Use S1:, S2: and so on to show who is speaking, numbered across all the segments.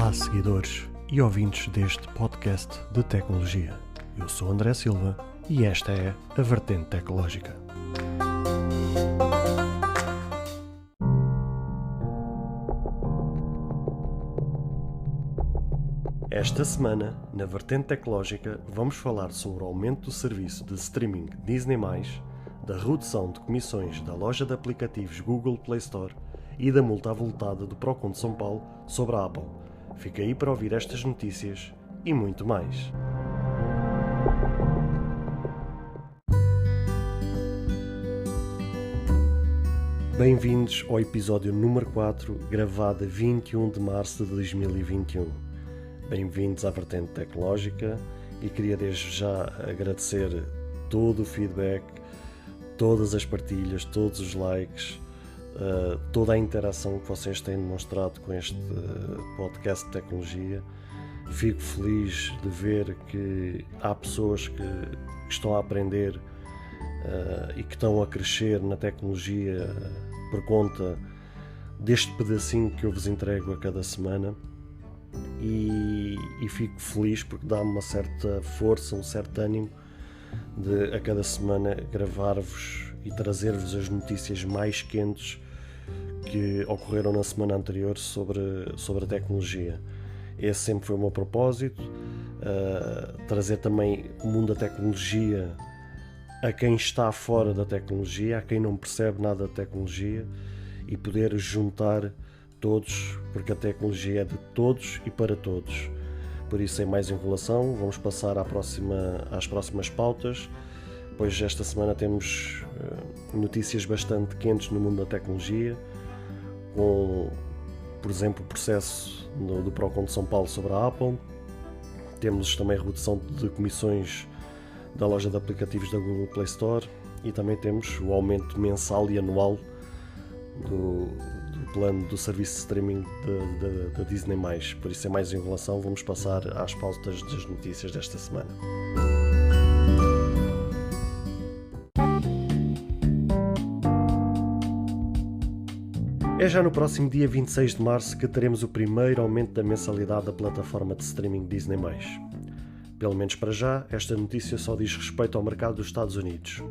S1: Olá, seguidores e ouvintes deste podcast de tecnologia. Eu sou André Silva e esta é a Vertente Tecnológica. Esta semana, na Vertente Tecnológica, vamos falar sobre o aumento do serviço de streaming Disney+, da redução de comissões da loja de aplicativos Google Play Store e da multa avultada do Procon de São Paulo sobre a Apple. Fica aí para ouvir estas notícias e muito mais. Bem-vindos ao episódio número 4, gravado a 21 de março de 2021. Bem-vindos à Vertente Tecnológica e queria desde já agradecer todo o feedback, todas as partilhas, todos os likes, toda a interação que vocês têm demonstrado com este podcast de tecnologia. Fico feliz de ver que há pessoas que estão a aprender e que estão a crescer na tecnologia por conta deste pedacinho que eu vos entrego a cada semana. E fico feliz porque dá-me uma certa força, um certo ânimo de a cada semana gravar-vos e trazer-vos as notícias mais quentes que ocorreram na semana anterior sobre a tecnologia. Esse sempre foi o meu propósito, trazer também o mundo da tecnologia a quem está fora da tecnologia, a quem não percebe nada da tecnologia e poder juntar todos, porque a tecnologia é de todos e para todos. Por isso, sem mais enrolação, vamos passar às próximas pautas, pois esta semana temos notícias bastante quentes no mundo da tecnologia, com, por exemplo, o processo do Procon de São Paulo sobre a Apple. Temos também a redução de comissões da loja de aplicativos da Google Play Store e também temos o aumento mensal e anual do plano do serviço de streaming da Disney+. Por isso, sem mais enrolação, vamos passar às pautas das notícias desta semana. É já no próximo dia 26 de março que teremos o primeiro aumento da mensalidade da plataforma de streaming Disney+. Pelo menos para já, esta notícia só diz respeito ao mercado dos Estados Unidos.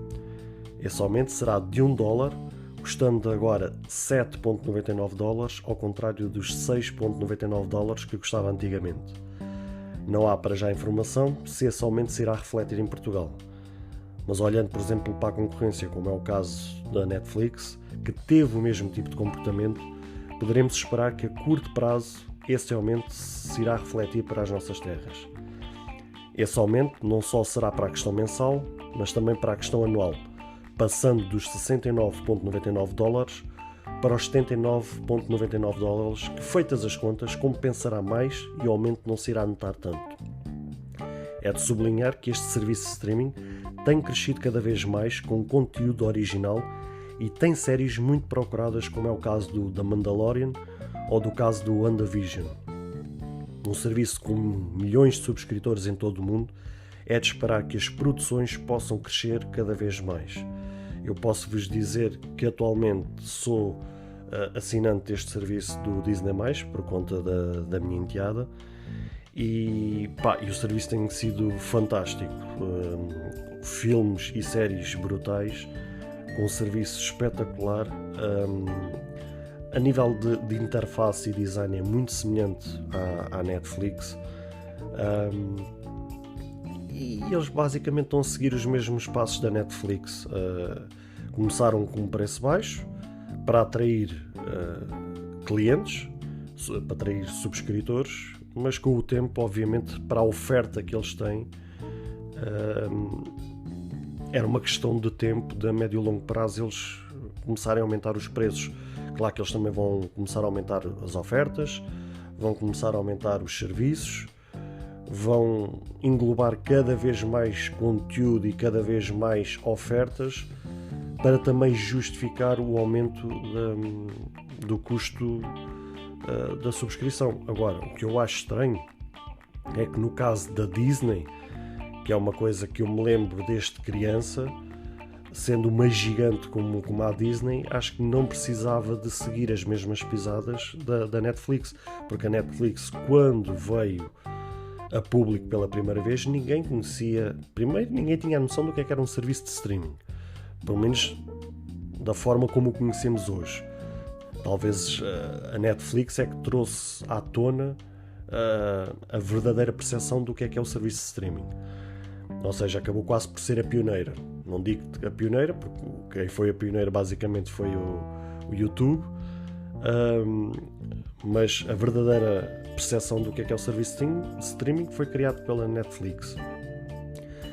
S1: Esse aumento será de $1, custando agora $7,99, ao contrário dos $6,99 que custava antigamente. Não há para já informação se esse aumento se irá refletir em Portugal. Mas olhando, por exemplo, para a concorrência, como é o caso da Netflix, que teve o mesmo tipo de comportamento, poderemos esperar que a curto prazo esse aumento se irá refletir para as nossas terras. Esse aumento não só será para a questão mensal, mas também para a questão anual, passando dos $69,99 para os $79,99, que, feitas as contas, compensará mais e o aumento não se irá notar tanto. É de sublinhar que este serviço de streaming tem crescido cada vez mais com conteúdo original e tem séries muito procuradas, como é o caso do The Mandalorian ou do caso do WandaVision. Um serviço com milhões de subscritores em todo o mundo, é de esperar que as produções possam crescer cada vez mais. Eu posso vos dizer que atualmente sou assinante deste serviço do Disney+, por conta da minha enteada, e o serviço tem sido fantástico. Filmes e séries brutais, com um serviço espetacular. A nível de interface e design é muito semelhante à Netflix. E eles basicamente estão a seguir os mesmos passos da Netflix. Começaram com um preço baixo para atrair clientes, para atrair subscritores, mas com o tempo, obviamente, para a oferta que eles têm, era uma questão de tempo, de médio e longo prazo, eles começarem a aumentar os preços. Claro que eles também vão começar a aumentar as ofertas, vão começar a aumentar os serviços, vão englobar cada vez mais conteúdo e cada vez mais ofertas para também justificar o aumento do custo da subscrição. Agora, o que eu acho estranho é que no caso da Disney, que é uma coisa que eu me lembro desde criança, sendo uma gigante como a Disney, acho que não precisava de seguir as mesmas pisadas da Netflix, porque a Netflix, quando veio a público pela primeira vez, ninguém conhecia, primeiro ninguém tinha a noção do que era um serviço de streaming, pelo menos da forma como o conhecemos hoje. Talvez a Netflix é que trouxe à tona a verdadeira percepção do que é o serviço de streaming. Ou seja, acabou quase por ser a pioneira. Não digo a pioneira, porque quem foi a pioneira basicamente foi o YouTube, mas a verdadeira percepção do que é o serviço de streaming foi criado pela Netflix.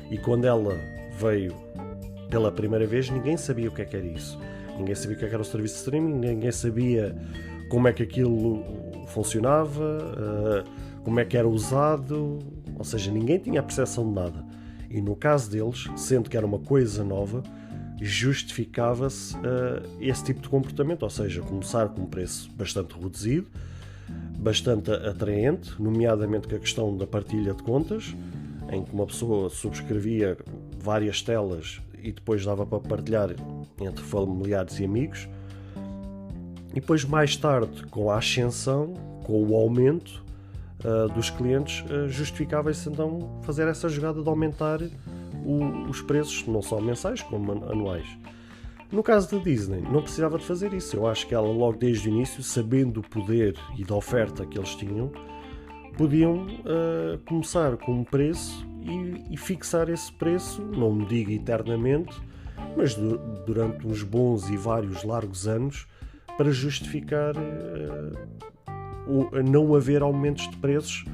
S1: E quando ela veio pela primeira vez, ninguém sabia o que era isso. Ninguém sabia o que era o serviço de streaming, ninguém sabia como é que aquilo funcionava, como é que era usado, ou seja, ninguém tinha a percepção de nada. E no caso deles, sendo que era uma coisa nova, justificava-se esse tipo de comportamento, ou seja, começar com um preço bastante reduzido, bastante atraente, nomeadamente com a questão da partilha de contas, em que uma pessoa subscrevia várias telas e depois dava para partilhar entre familiares e amigos. E depois, mais tarde, com a ascensão, com o aumento dos clientes, justificava-se então fazer essa jogada de aumentar os preços, não só mensais como anuais. No caso da Disney, não precisava de fazer isso. Eu acho que ela, logo desde o início, sabendo o poder e da oferta que eles tinham, podiam começar com um preço e fixar esse preço, não me digo eternamente, mas durante uns bons e vários largos anos, para justificar não haver aumentos de preços,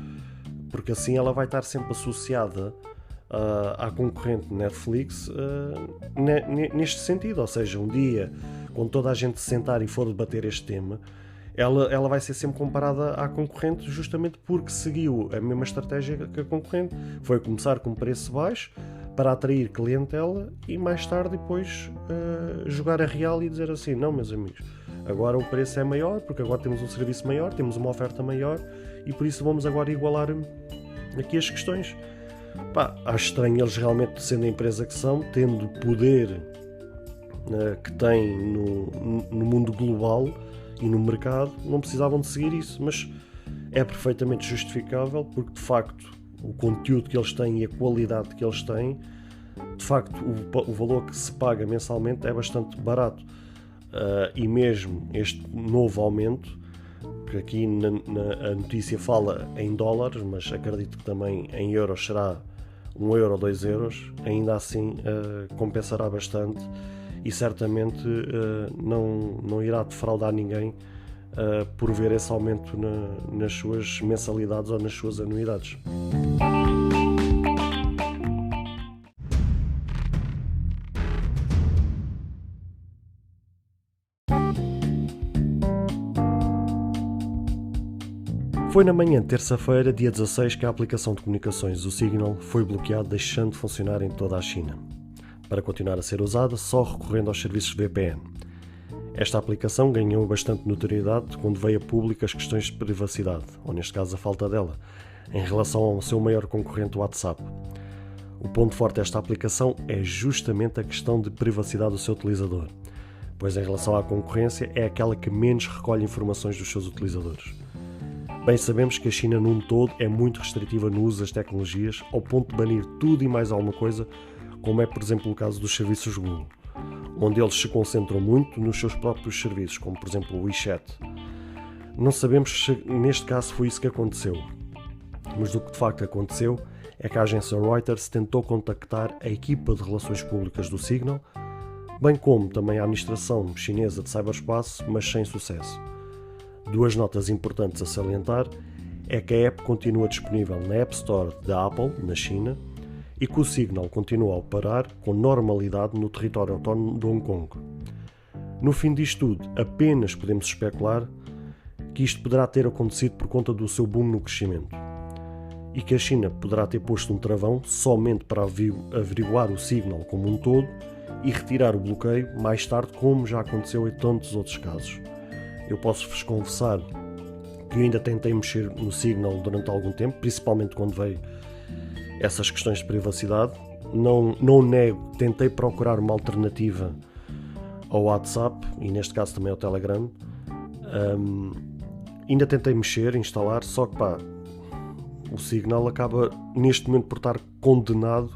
S1: porque assim ela vai estar sempre associada à concorrente Netflix neste sentido. Ou seja, um dia, quando toda a gente se sentar e for debater este tema, ela vai ser sempre comparada à concorrente, justamente porque seguiu a mesma estratégia que a concorrente. Foi começar com preço baixo para atrair clientela e mais tarde depois jogar a real e dizer assim: não, meus amigos, agora o preço é maior porque agora temos um serviço maior, temos uma oferta maior e por isso vamos agora igualar aqui as questões. Acho estranho eles realmente, sendo a empresa que são, tendo o poder que têm no mundo global e no mercado, não precisavam de seguir isso, mas é perfeitamente justificável porque de facto o conteúdo que eles têm e a qualidade que eles têm, de facto o valor que se paga mensalmente é bastante barato. E mesmo este novo aumento, que aqui a notícia fala em dólares, mas acredito que também em euros será 1 euro ou 2 euros, ainda assim compensará bastante e certamente não irá defraudar ninguém por ver esse aumento nas suas mensalidades ou nas suas anuidades. Foi na manhã de terça-feira, dia 16, que a aplicação de comunicações do Signal foi bloqueada, deixando de funcionar em toda a China, para continuar a ser usada só recorrendo aos serviços de VPN. Esta aplicação ganhou bastante notoriedade quando veio a público as questões de privacidade, ou neste caso a falta dela, em relação ao seu maior concorrente, o WhatsApp. O ponto forte desta aplicação é justamente a questão de privacidade do seu utilizador, pois em relação à concorrência é aquela que menos recolhe informações dos seus utilizadores. Bem sabemos que a China num todo é muito restritiva no uso das tecnologias, ao ponto de banir tudo e mais alguma coisa, como é por exemplo o caso dos serviços Google, onde eles se concentram muito nos seus próprios serviços, como por exemplo o WeChat. Não sabemos se neste caso foi isso que aconteceu, mas o que de facto aconteceu é que a agência Reuters tentou contactar a equipa de relações públicas do Signal, bem como também a administração chinesa de ciberespaço, mas sem sucesso. Duas notas importantes a salientar é que a app continua disponível na App Store da Apple, na China, e que o Signal continua a operar com normalidade no território autónomo de Hong Kong. No fim disto tudo, apenas podemos especular que isto poderá ter acontecido por conta do seu boom no crescimento e que a China poderá ter posto um travão somente para averiguar o Signal como um todo e retirar o bloqueio mais tarde, como já aconteceu em tantos outros casos. Eu posso-vos confessar que eu ainda tentei mexer no Signal durante algum tempo, principalmente quando veio essas questões de privacidade, não nego, tentei procurar uma alternativa ao WhatsApp e neste caso também ao Telegram. Ainda tentei mexer, instalar, só que o Signal acaba neste momento por estar condenado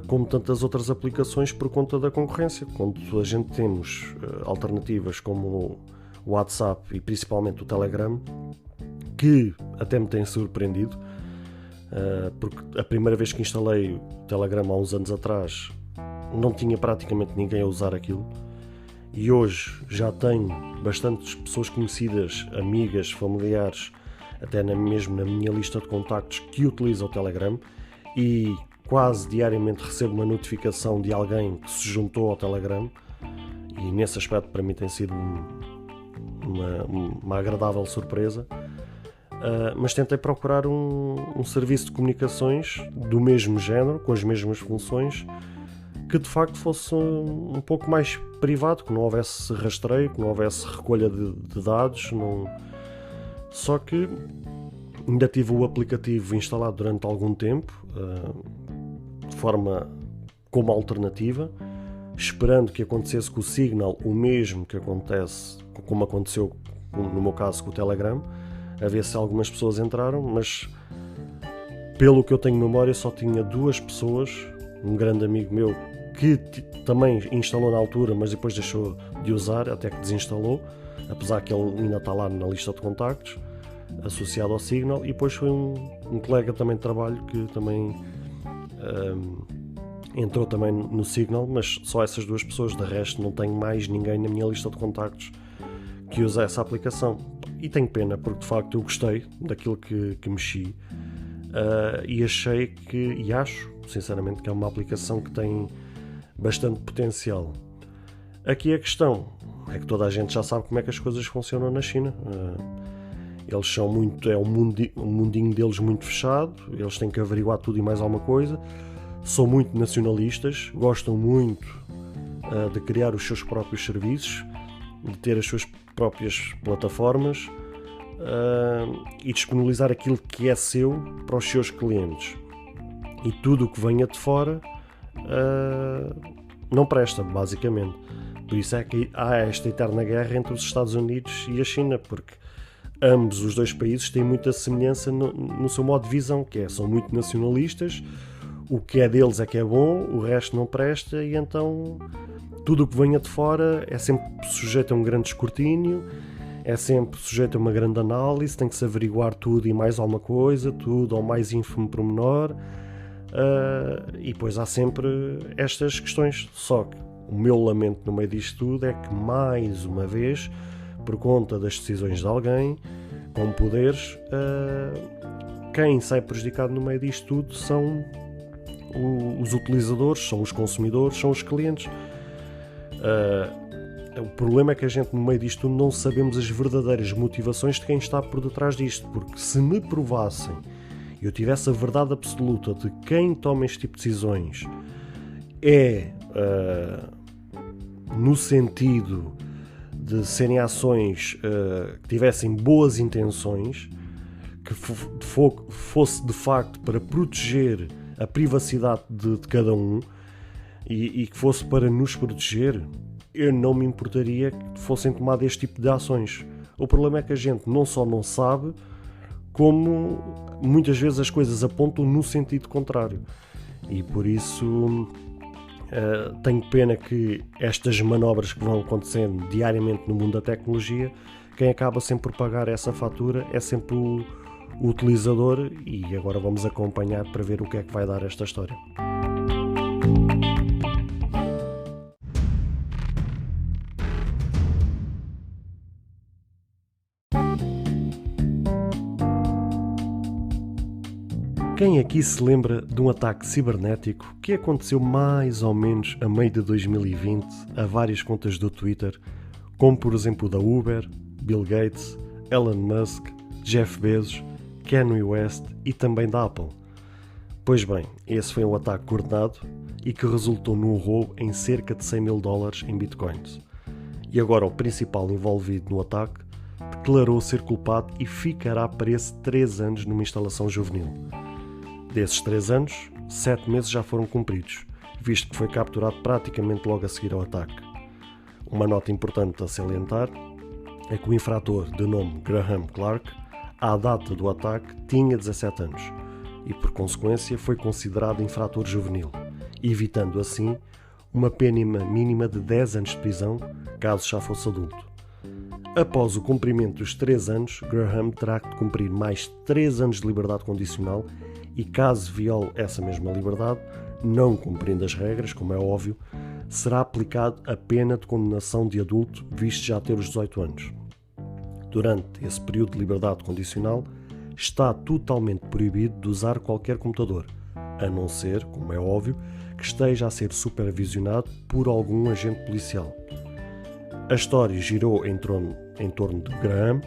S1: como tantas outras aplicações por conta da concorrência. Quando a gente temos alternativas como o WhatsApp e principalmente o Telegram, que até me têm surpreendido, porque a primeira vez que instalei o Telegram há uns anos atrás não tinha praticamente ninguém a usar aquilo, e hoje já tenho bastantes pessoas conhecidas, amigas, familiares, até mesmo na minha lista de contactos, que utilizam o Telegram, e quase diariamente recebo uma notificação de alguém que se juntou ao Telegram, e nesse aspecto para mim tem sido uma agradável surpresa. Mas tentei procurar um serviço de comunicações do mesmo género, com as mesmas funções, que de facto fosse um pouco mais privado, que não houvesse rastreio, que não houvesse recolha de dados. Só que ainda tive o aplicativo instalado durante algum tempo, de forma como alternativa, esperando que acontecesse com o Signal o mesmo que acontece, como aconteceu no meu caso com o Telegram, a ver se algumas pessoas entraram, mas pelo que eu tenho memória só tinha 2 pessoas, um grande amigo meu que também instalou na altura, mas depois deixou de usar, até que desinstalou, apesar que ele ainda está lá na lista de contactos, associado ao Signal, e depois foi um colega também de trabalho que também entrou também no Signal, mas só essas 2 pessoas, de resto não tenho mais ninguém na minha lista de contactos que usa essa aplicação. E tenho pena, porque de facto eu gostei daquilo que mexi, e achei e acho sinceramente que é uma aplicação que tem bastante potencial. Aqui a questão é que toda a gente já sabe como é que as coisas funcionam na China. Eles são muito, um mundinho deles muito fechado, eles têm que averiguar tudo e mais alguma coisa, são muito nacionalistas, gostam muito de criar os seus próprios serviços, de ter as suas próprias plataformas e disponibilizar aquilo que é seu para os seus clientes, e tudo o que venha de fora não presta, basicamente. Por isso é que há esta eterna guerra entre os Estados Unidos e a China, porque ambos os 2 países têm muita semelhança no seu modo de visão, que são muito nacionalistas, o que é deles é que é bom, o resto não presta, e então tudo o que venha de fora é sempre sujeito a um grande escrutínio, é sempre sujeito a uma grande análise, tem que se averiguar tudo e mais alguma coisa, tudo ao mais ínfimo pormenor, e depois há sempre estas questões. Só que o meu lamento no meio disto tudo é que, mais uma vez, por conta das decisões de alguém com poderes, quem sai prejudicado no meio disto tudo são os utilizadores, são os consumidores, são os clientes. O problema é que a gente no meio disto tudo não sabemos as verdadeiras motivações de quem está por detrás disto, porque se me provassem e eu tivesse a verdade absoluta de quem toma este tipo de decisões no sentido de serem ações que tivessem boas intenções, que fosse de facto para proteger a privacidade de cada um e que fosse para nos proteger, eu não me importaria que fossem tomadas este tipo de ações. O problema é que a gente não só não sabe, como muitas vezes as coisas apontam no sentido contrário. E por isso tenho pena que estas manobras que vão acontecendo diariamente no mundo da tecnologia, quem acaba sempre por pagar essa fatura é sempre o utilizador, e agora vamos acompanhar para ver o que é que vai dar esta história. Quem aqui se lembra de um ataque cibernético que aconteceu mais ou menos a meio de 2020 a várias contas do Twitter, como por exemplo da Uber, Bill Gates, Elon Musk, Jeff Bezos, Kanye West e também da Apple? Pois bem, esse foi um ataque coordenado e que resultou num roubo em cerca de $100 mil em bitcoins. E agora o principal envolvido no ataque declarou ser culpado e ficará preso 3 anos numa instalação juvenil. Desses 3 anos, 7 meses já foram cumpridos, visto que foi capturado praticamente logo a seguir ao ataque. Uma nota importante a salientar é que o infrator, de nome Graham Clark, à data do ataque tinha 17 anos e, por consequência, foi considerado infrator juvenil, evitando assim uma pena mínima de 10 anos de prisão, caso já fosse adulto. Após o cumprimento dos 3 anos, Graham terá de cumprir mais 3 anos de liberdade condicional e, caso viole essa mesma liberdade, não cumprindo as regras, como é óbvio, será aplicado a pena de condenação de adulto, visto já ter os 18 anos. Durante esse período de liberdade condicional, está totalmente proibido de usar qualquer computador, a não ser, como é óbvio, que esteja a ser supervisionado por algum agente policial. A história girou em torno de Graham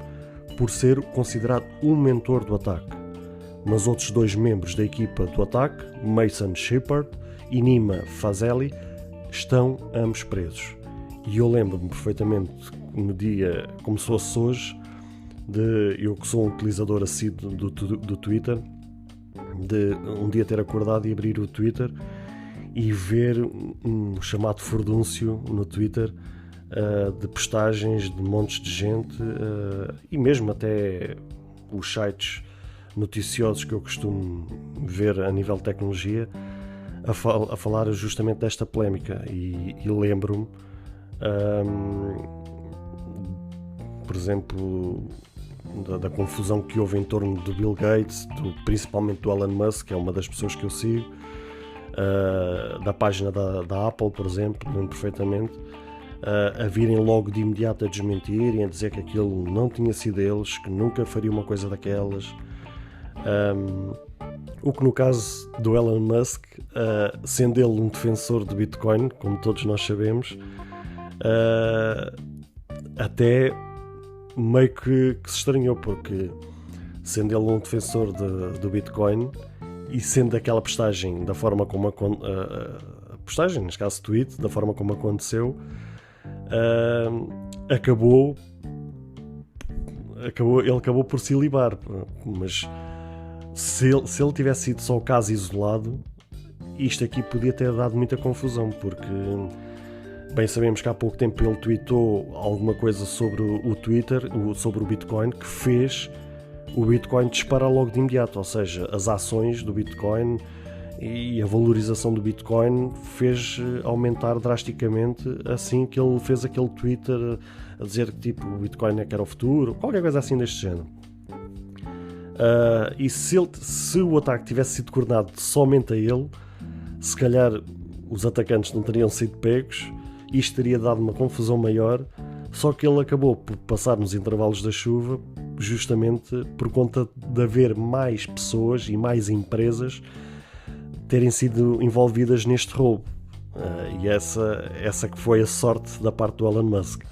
S1: por ser considerado um mentor do ataque, mas outros 2 membros da equipa do ataque, Mason Shepard e Nima Fazeli, estão ambos presos. E eu lembro-me perfeitamente no dia, como se fosse hoje, eu que sou um utilizador assíduo do Twitter, de um dia ter acordado e abrir o Twitter e ver um chamado furdúncio no Twitter de postagens de montes de gente e mesmo até os sites noticiosos que eu costumo ver a nível de tecnologia a falar justamente desta polémica e lembro-me por exemplo da confusão que houve em torno do Bill Gates, principalmente do Elon Musk, que é uma das pessoas que eu sigo, da página da Apple, por exemplo, lembro perfeitamente, a virem logo de imediato a desmentirem, a dizer que aquilo não tinha sido eles, que nunca faria uma coisa daquelas. O que no caso do Elon Musk, sendo ele um defensor do Bitcoin, como todos nós sabemos, até meio que se estranhou, porque sendo ele um defensor do Bitcoin e sendo aquela postagem da forma como a postagem, neste caso tweet, da forma como aconteceu, ele acabou por se libar, mas se ele tivesse sido só o caso isolado, isto aqui podia ter dado muita confusão, porque bem sabemos que há pouco tempo ele tweetou alguma coisa sobre o Twitter, sobre o Bitcoin, que fez o Bitcoin disparar logo de imediato, ou seja, as ações do Bitcoin e a valorização do Bitcoin fez aumentar drasticamente assim que ele fez aquele Twitter a dizer que tipo, o Bitcoin é que era o futuro, qualquer coisa assim deste género. E se o ataque tivesse sido coordenado somente a ele, se calhar os atacantes não teriam sido pegos, isto teria dado uma confusão maior, só que ele acabou por passar nos intervalos da chuva justamente por conta de haver mais pessoas e mais empresas terem sido envolvidas neste roubo. E essa que foi a sorte da parte do Elon Musk.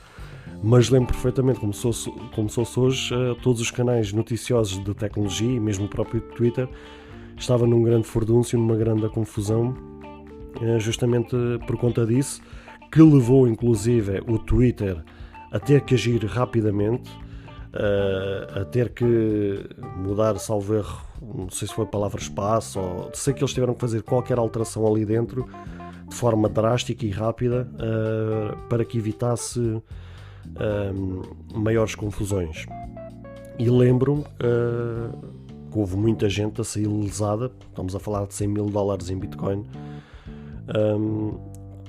S1: Mas lembro perfeitamente, como se fosse hoje, todos os canais noticiosos de tecnologia e mesmo o próprio Twitter estava num grande furdúncio, numa grande confusão, justamente por conta disso, que levou inclusive o Twitter a ter que agir rapidamente, a ter que mudar, salvo erro, não sei se foi a palavra espaço, ou sei que eles tiveram que fazer qualquer alteração ali dentro de forma drástica e rápida para que evitasse maiores confusões. E lembro-me que houve muita gente a sair lesada, estamos a falar de $100,000 em Bitcoin,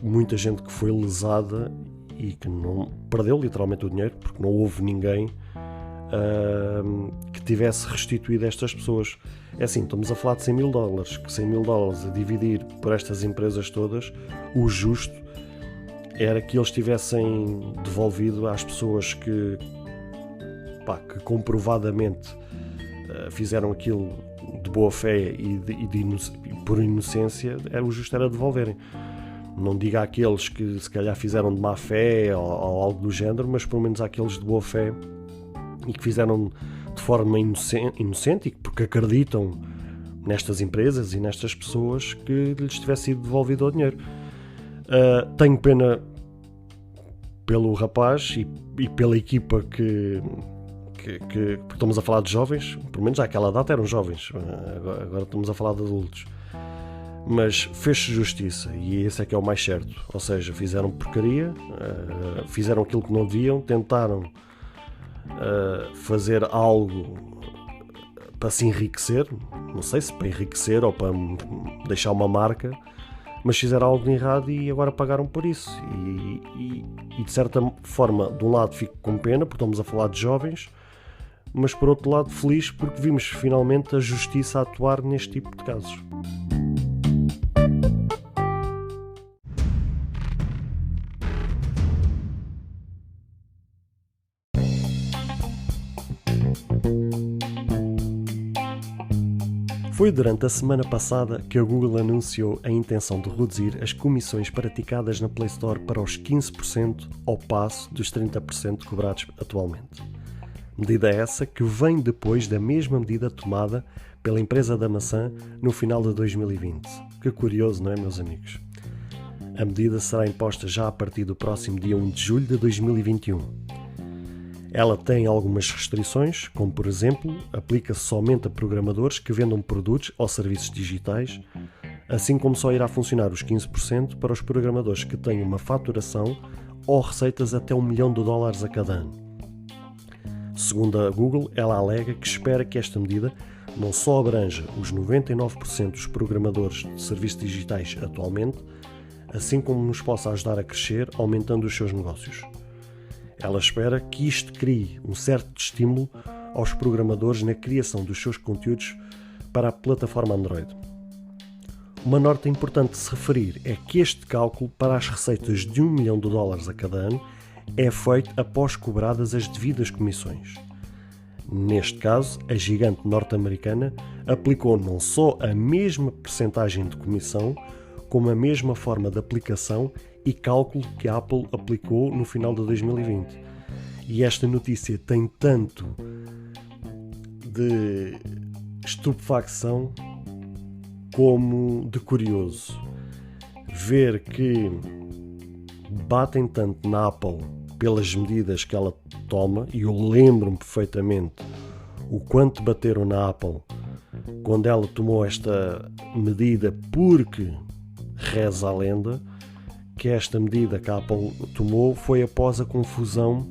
S1: muita gente que foi lesada e que não perdeu literalmente o dinheiro, porque não houve ninguém que tivesse restituído estas pessoas. É assim, estamos a falar de $100,000, que $100,000 a dividir por estas empresas todas, o justo era que eles tivessem devolvido às pessoas que comprovadamente fizeram aquilo de boa fé e por inocência, o justo era devolverem. Não diga àqueles que se calhar fizeram de má fé ou algo do género, mas pelo menos àqueles de boa fé e que fizeram de forma inocente e porque acreditam nestas empresas e nestas pessoas, que lhes tivesse sido devolvido o dinheiro. Tenho pena pelo rapaz e pela equipa que estamos a falar de jovens, pelo menos àquela data eram jovens, agora estamos a falar de adultos. Mas fez-se justiça, e esse é que é o mais certo. Ou seja, fizeram porcaria, fizeram aquilo que não deviam, tentaram fazer algo para se enriquecer, não sei se para enriquecer ou para deixar uma marca, mas fizeram algo de errado e agora pagaram por isso. E de certa forma, de um lado fico com pena, porque estamos a falar de jovens, mas por outro lado feliz porque vimos finalmente a justiça a atuar neste tipo de casos. Foi durante a semana passada que a Google anunciou a intenção de reduzir as comissões praticadas na Play Store para os 15% ao passo dos 30% cobrados atualmente. Medida essa que vem depois da mesma medida tomada pela empresa da maçã no final de 2020. Que curioso, não é, meus amigos? A medida será imposta já a partir do próximo dia 1 de julho de 2021. Ela tem algumas restrições, como por exemplo, aplica-se somente a programadores que vendam produtos ou serviços digitais, assim como só irá funcionar os 15% para os programadores que tenham uma faturação ou receitas até $1 milhão a cada ano. Segundo a Google, ela alega que espera que esta medida não só abranja os 99% dos programadores de serviços digitais atualmente, assim como nos possa ajudar a crescer, aumentando os seus negócios. Ela espera que isto crie um certo estímulo aos programadores na criação dos seus conteúdos para a plataforma Android. Uma nota importante de se referir é que este cálculo para as receitas de $1 milhão a cada ano é feito após cobradas as devidas comissões. Neste caso, a gigante norte-americana aplicou não só a mesma percentagem de comissão, como a mesma forma de aplicação e cálculo que a Apple aplicou no final de 2020. E esta notícia tem tanto de estupefacção como de curioso. Ver que batem tanto na Apple pelas medidas que ela toma, e eu lembro-me perfeitamente o quanto bateram na Apple quando ela tomou esta medida, porque reza a lenda que esta medida que a Apple tomou foi após a confusão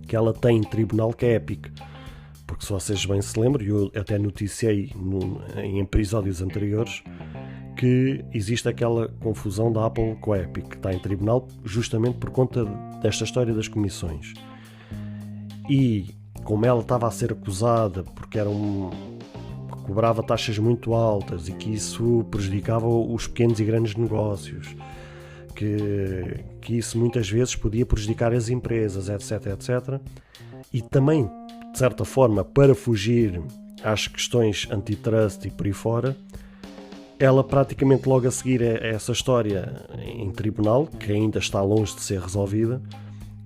S1: que ela tem em tribunal, que é Epic. Porque se vocês bem se lembram, eu até noticiei em episódios anteriores, que existe aquela confusão da Apple com a Epic, que está em tribunal justamente por conta desta história das comissões. E como ela estava a ser acusada porque cobrava taxas muito altas e que isso prejudicava os pequenos e grandes negócios, que isso muitas vezes podia prejudicar as empresas, etc. E também, de certa forma, para fugir às questões antitrust e por aí fora, ela praticamente logo a seguir a essa história em tribunal, que ainda está longe de ser resolvida,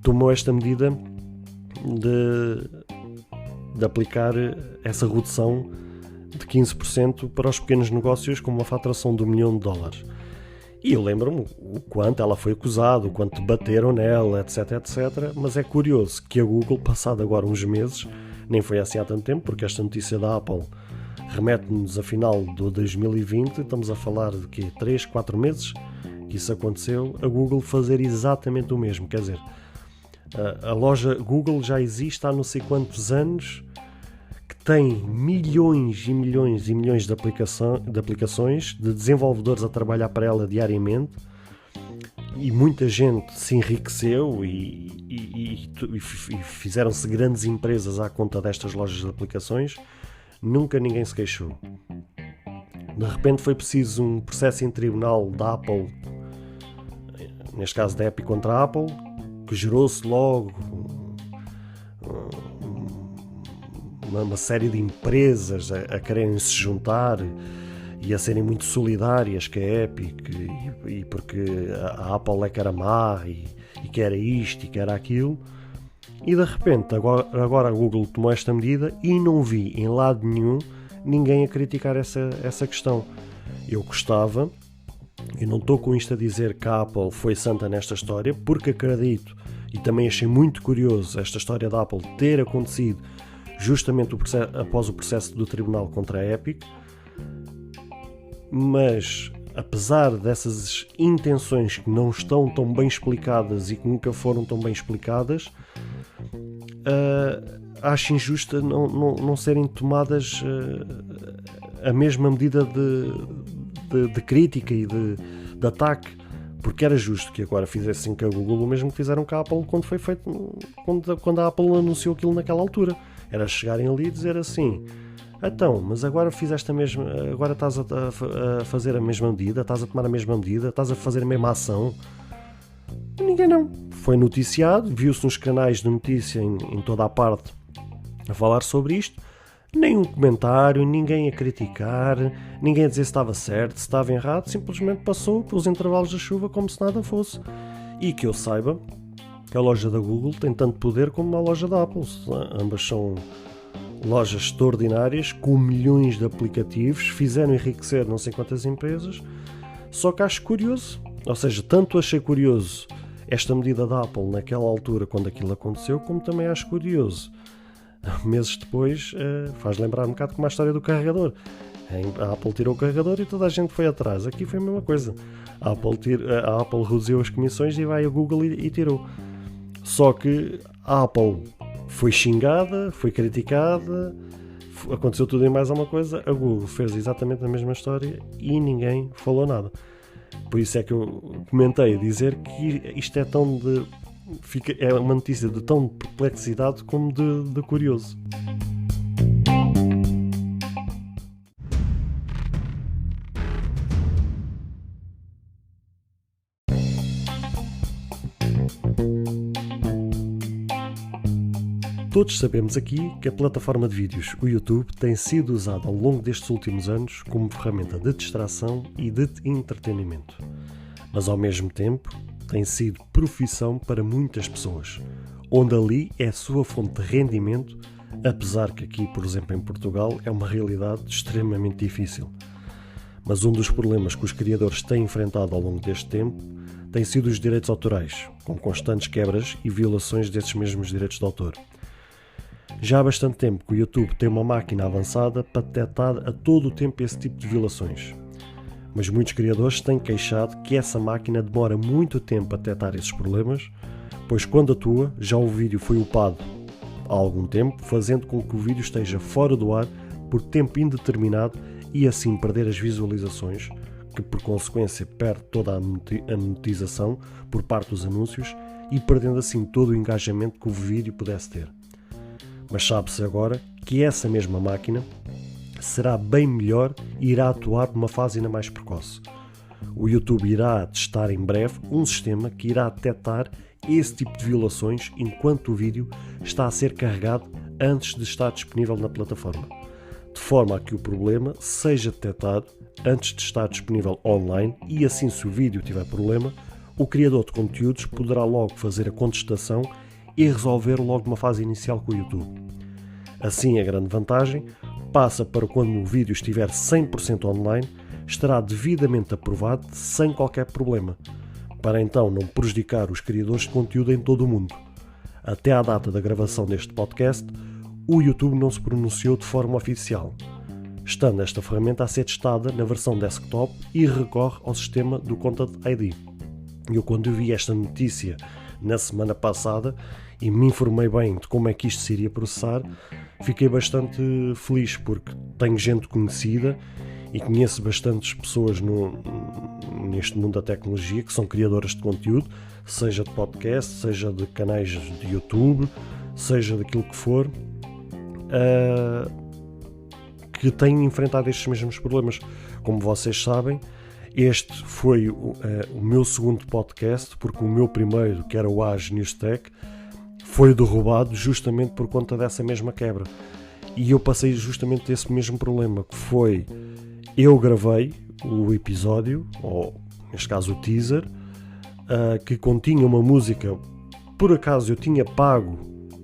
S1: tomou esta medida de aplicar essa redução de 15% para os pequenos negócios com uma faturação de $1 milhão. E eu lembro-me o quanto ela foi acusada, o quanto bateram nela, etc. Mas é curioso que a Google, passado agora uns meses, nem foi assim há tanto tempo, porque esta notícia da Apple remete-nos a final de 2020, estamos a falar de quê? 3, 4 meses que isso aconteceu, a Google fazer exatamente o mesmo. Quer dizer, a loja Google já existe há não sei quantos anos, que tem milhões e milhões e milhões de aplicações, de desenvolvedores a trabalhar para ela diariamente, e muita gente se enriqueceu e fizeram-se grandes empresas à conta destas lojas de aplicações. Nunca ninguém se queixou. De repente foi preciso um processo em tribunal da Apple, neste caso da Epic contra a Apple, que gerou-se logo uma série de empresas a quererem se juntar e a serem muito solidárias com a Epic, e porque a Apple é que era má e que era isto e que era aquilo. E de repente agora a Google tomou esta medida e não vi em lado nenhum ninguém a criticar essa questão. Eu gostava, e não estou com isto a dizer que a Apple foi santa nesta história, porque acredito, e também achei muito curioso esta história da Apple ter acontecido justamente após o processo do tribunal contra a Epic, mas apesar dessas intenções que não estão tão bem explicadas e que nunca foram tão bem explicadas, acho injusta não serem tomadas a mesma medida de crítica e de ataque, porque era justo que agora fizessem com a Google o mesmo que fizeram com a Apple quando foi feito, quando a Apple anunciou aquilo naquela altura. Era chegarem ali e dizer assim: então, mas agora fizeste agora estás a fazer a mesma medida, estás a tomar a mesma medida, estás a fazer a mesma ação. Ninguém não. Foi noticiado, viu-se nos canais de notícia em toda a parte a falar sobre isto. Nenhum comentário, ninguém a criticar, ninguém a dizer se estava certo, se estava errado, simplesmente passou pelos intervalos da chuva como se nada fosse. E que eu saiba, a loja da Google tem tanto poder como a loja da Apple. Ambas são lojas extraordinárias, com milhões de aplicativos, fizeram enriquecer não sei quantas empresas, só que acho curioso, ou seja, tanto achei curioso esta medida da Apple naquela altura quando aquilo aconteceu, como também acho curioso meses depois, faz lembrar um bocado como a história do carregador. A Apple tirou o carregador e toda a gente foi atrás. Aqui foi a mesma coisa. A Apple reduziu as comissões e vai a Google e tirou. Só que a Apple foi xingada, foi criticada, aconteceu tudo e mais alguma coisa. A Google fez exatamente a mesma história e ninguém falou nada. Por isso é que eu comentei a dizer que isto é é uma notícia de tão perplexidade como de curioso. Todos sabemos aqui que a plataforma de vídeos, o YouTube, tem sido usada ao longo destes últimos anos como ferramenta de distração e de entretenimento. Mas ao mesmo tempo, tem sido profissão para muitas pessoas, onde ali é a sua fonte de rendimento, apesar que aqui, por exemplo, em Portugal, é uma realidade extremamente difícil. Mas um dos problemas que os criadores têm enfrentado ao longo deste tempo tem sido os direitos autorais, com constantes quebras e violações desses mesmos direitos de autor. Já há bastante tempo que o YouTube tem uma máquina avançada para detectar a todo o tempo esse tipo de violações. Mas muitos criadores têm queixado que essa máquina demora muito tempo a detectar esses problemas, pois quando atua, já o vídeo foi upado há algum tempo, fazendo com que o vídeo esteja fora do ar por tempo indeterminado e assim perder as visualizações, que por consequência perde toda a monetização por parte dos anúncios e perdendo assim todo o engajamento que o vídeo pudesse ter. Mas sabe-se agora que essa mesma máquina será bem melhor e irá atuar numa fase ainda mais precoce. O YouTube irá testar em breve um sistema que irá detectar esse tipo de violações enquanto o vídeo está a ser carregado antes de estar disponível na plataforma, de forma a que o problema seja detectado antes de estar disponível online e assim, se o vídeo tiver problema, o criador de conteúdos poderá logo fazer a contestação e resolver logo numa fase inicial com o YouTube. Assim, a grande vantagem passa para quando o vídeo estiver 100% online, estará devidamente aprovado sem qualquer problema, para então não prejudicar os criadores de conteúdo em todo o mundo. Até à data da gravação deste podcast, o YouTube não se pronunciou de forma oficial, estando esta ferramenta a ser testada na versão desktop e recorre ao sistema do Content ID. Eu, quando vi esta notícia na semana passada e me informei bem de como é que isto se iria processar, fiquei bastante feliz, porque tenho gente conhecida e conheço bastantes pessoas neste mundo da tecnologia que são criadoras de conteúdo, seja de podcast, seja de canais de YouTube, seja daquilo que for, que têm enfrentado estes mesmos problemas. Como vocês sabem, este foi o meu segundo podcast, porque o meu primeiro, que era o AS News Tech, foi derrubado justamente por conta dessa mesma quebra. E eu passei justamente esse mesmo problema, que foi, eu gravei o episódio, ou neste caso o teaser, que continha uma música, por acaso eu tinha pago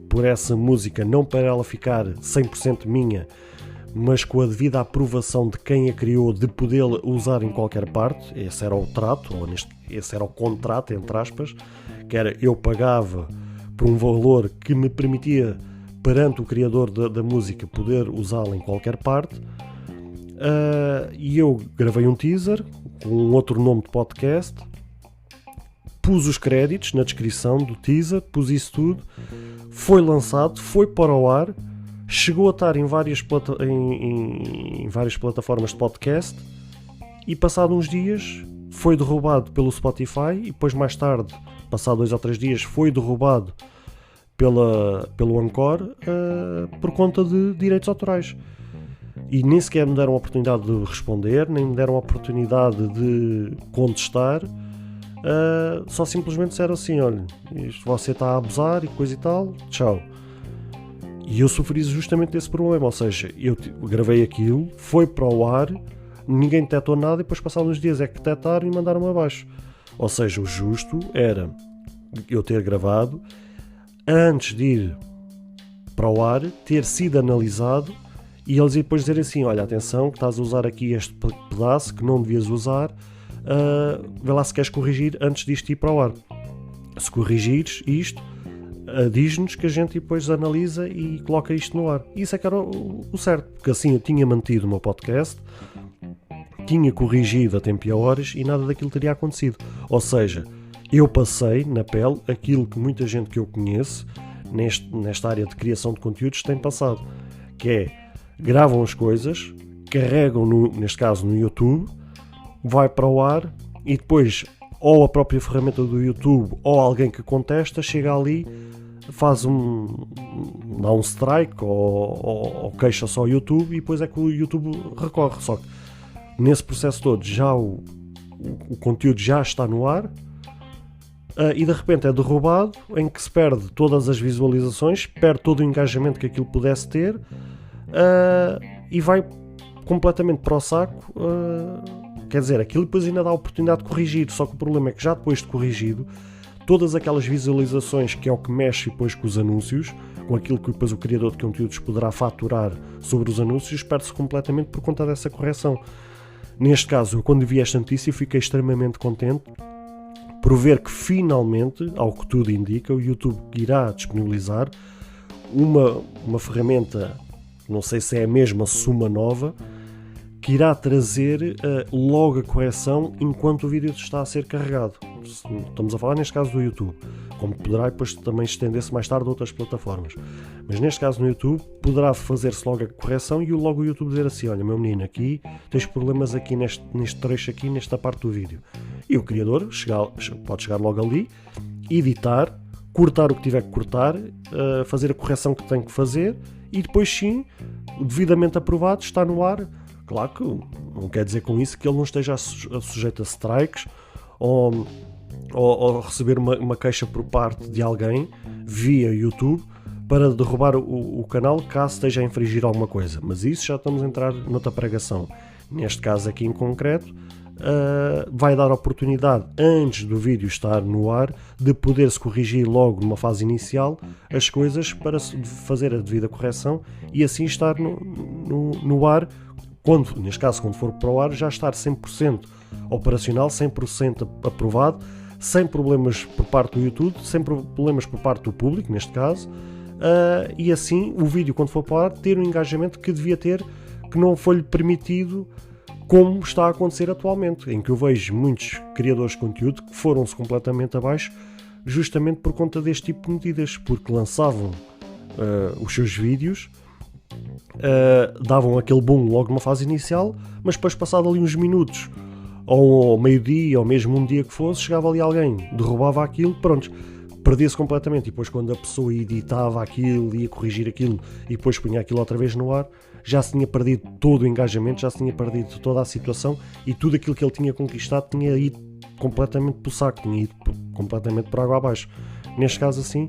S1: por essa música, não para ela ficar 100% minha, mas com a devida aprovação de quem a criou, de poder usar em qualquer parte. Esse era o trato, ou esse era o contrato, entre aspas, que era, eu pagava por um valor que me permitia, perante o criador da música, poder usá-la em qualquer parte. E eu gravei um teaser com um outro nome de podcast, pus os créditos na descrição do teaser, pus isso tudo, foi lançado, foi para o ar, chegou a estar em várias plataformas de podcast e passado uns dias foi derrubado pelo Spotify e depois mais tarde, passado 2 ou 3 dias, foi derrubado pelo Anchor por conta de direitos autorais. E nem sequer me deram a oportunidade de responder, nem me deram a oportunidade de contestar, só simplesmente disseram assim: olha, isto você está a abusar e coisa e tal, tchau. E eu sofri justamente desse problema, ou seja, eu gravei aquilo, foi para o ar, ninguém detectou nada e depois passados uns dias é que detectaram e mandaram-me abaixo. Ou seja, o justo era eu ter gravado, antes de ir para o ar, ter sido analisado e eles depois dizerem assim: olha, atenção, que estás a usar aqui este pedaço que não devias usar, vê lá se queres corrigir antes disto ir para o ar. Se corrigires isto, diz-nos que a gente depois analisa e coloca isto no ar. Isso é que era o certo, porque assim eu tinha mantido o meu podcast, tinha corrigido a tempo e a horas e nada daquilo teria acontecido. Ou seja, eu passei na pele aquilo que muita gente que eu conheço nesta área de criação de conteúdos tem passado, que é: gravam as coisas, carregam neste caso no YouTube, vai para o ar e depois ou a própria ferramenta do YouTube ou alguém que contesta chega ali, faz dá um strike ou queixa só ao YouTube e depois é que o YouTube recorre. Só que nesse processo todo já o conteúdo já está no ar, e de repente é derrubado, em que se perde todas as visualizações, perde todo o engajamento que aquilo pudesse ter, e vai completamente para o saco. Quer dizer, aquilo depois ainda dá a oportunidade de corrigir, só que o problema é que já depois de corrigido, todas aquelas visualizações, que é o que mexe depois com os anúncios, com aquilo que depois o criador de conteúdos poderá faturar sobre os anúncios, perde-se completamente por conta dessa correção. Neste caso, eu quando vi esta notícia fiquei extremamente contente por ver que finalmente, ao que tudo indica, o YouTube irá disponibilizar uma ferramenta, não sei se é a mesma Suma Nova, que irá trazer logo a correção enquanto o vídeo está a ser carregado. Estamos a falar neste caso do YouTube, como poderá depois também estender-se mais tarde a outras plataformas. Mas neste caso no YouTube poderá fazer-se logo a correção e logo o YouTube dizer assim: olha, meu menino, aqui tens problemas aqui neste trecho aqui, nesta parte do vídeo. E o criador pode chegar logo ali, editar, cortar o que tiver que cortar, fazer a correção que tem que fazer e depois sim, devidamente aprovado, está no ar. Claro que não quer dizer com isso que ele não esteja sujeito a strikes ou receber uma queixa por parte de alguém via YouTube para derrubar o canal caso esteja a infringir alguma coisa. Mas isso já estamos a entrar noutra pregação. Neste caso aqui em concreto, vai dar a oportunidade, antes do vídeo estar no ar, de poder-se corrigir logo numa fase inicial as coisas para fazer a devida correção e assim estar no ar. Neste caso, quando for para o ar, já estar 100% operacional, 100% aprovado, sem problemas por parte do YouTube, sem problemas por parte do público, neste caso, e assim o vídeo, quando for para o ar, ter o engajamento que devia ter, que não foi-lhe permitido, como está a acontecer atualmente, em que eu vejo muitos criadores de conteúdo que foram-se completamente abaixo, justamente por conta deste tipo de medidas, porque lançavam os seus vídeos, davam aquele boom logo numa fase inicial, mas depois passado ali uns minutos ou ao meio-dia ou mesmo um dia que fosse, chegava ali alguém, derrubava aquilo, pronto, perdia-se completamente. E depois quando a pessoa editava aquilo, ia corrigir aquilo e depois punha aquilo outra vez no ar, já se tinha perdido todo o engajamento, já se tinha perdido toda a situação e tudo aquilo que ele tinha conquistado tinha ido completamente para o saco, tinha ido completamente por água abaixo. Neste caso assim,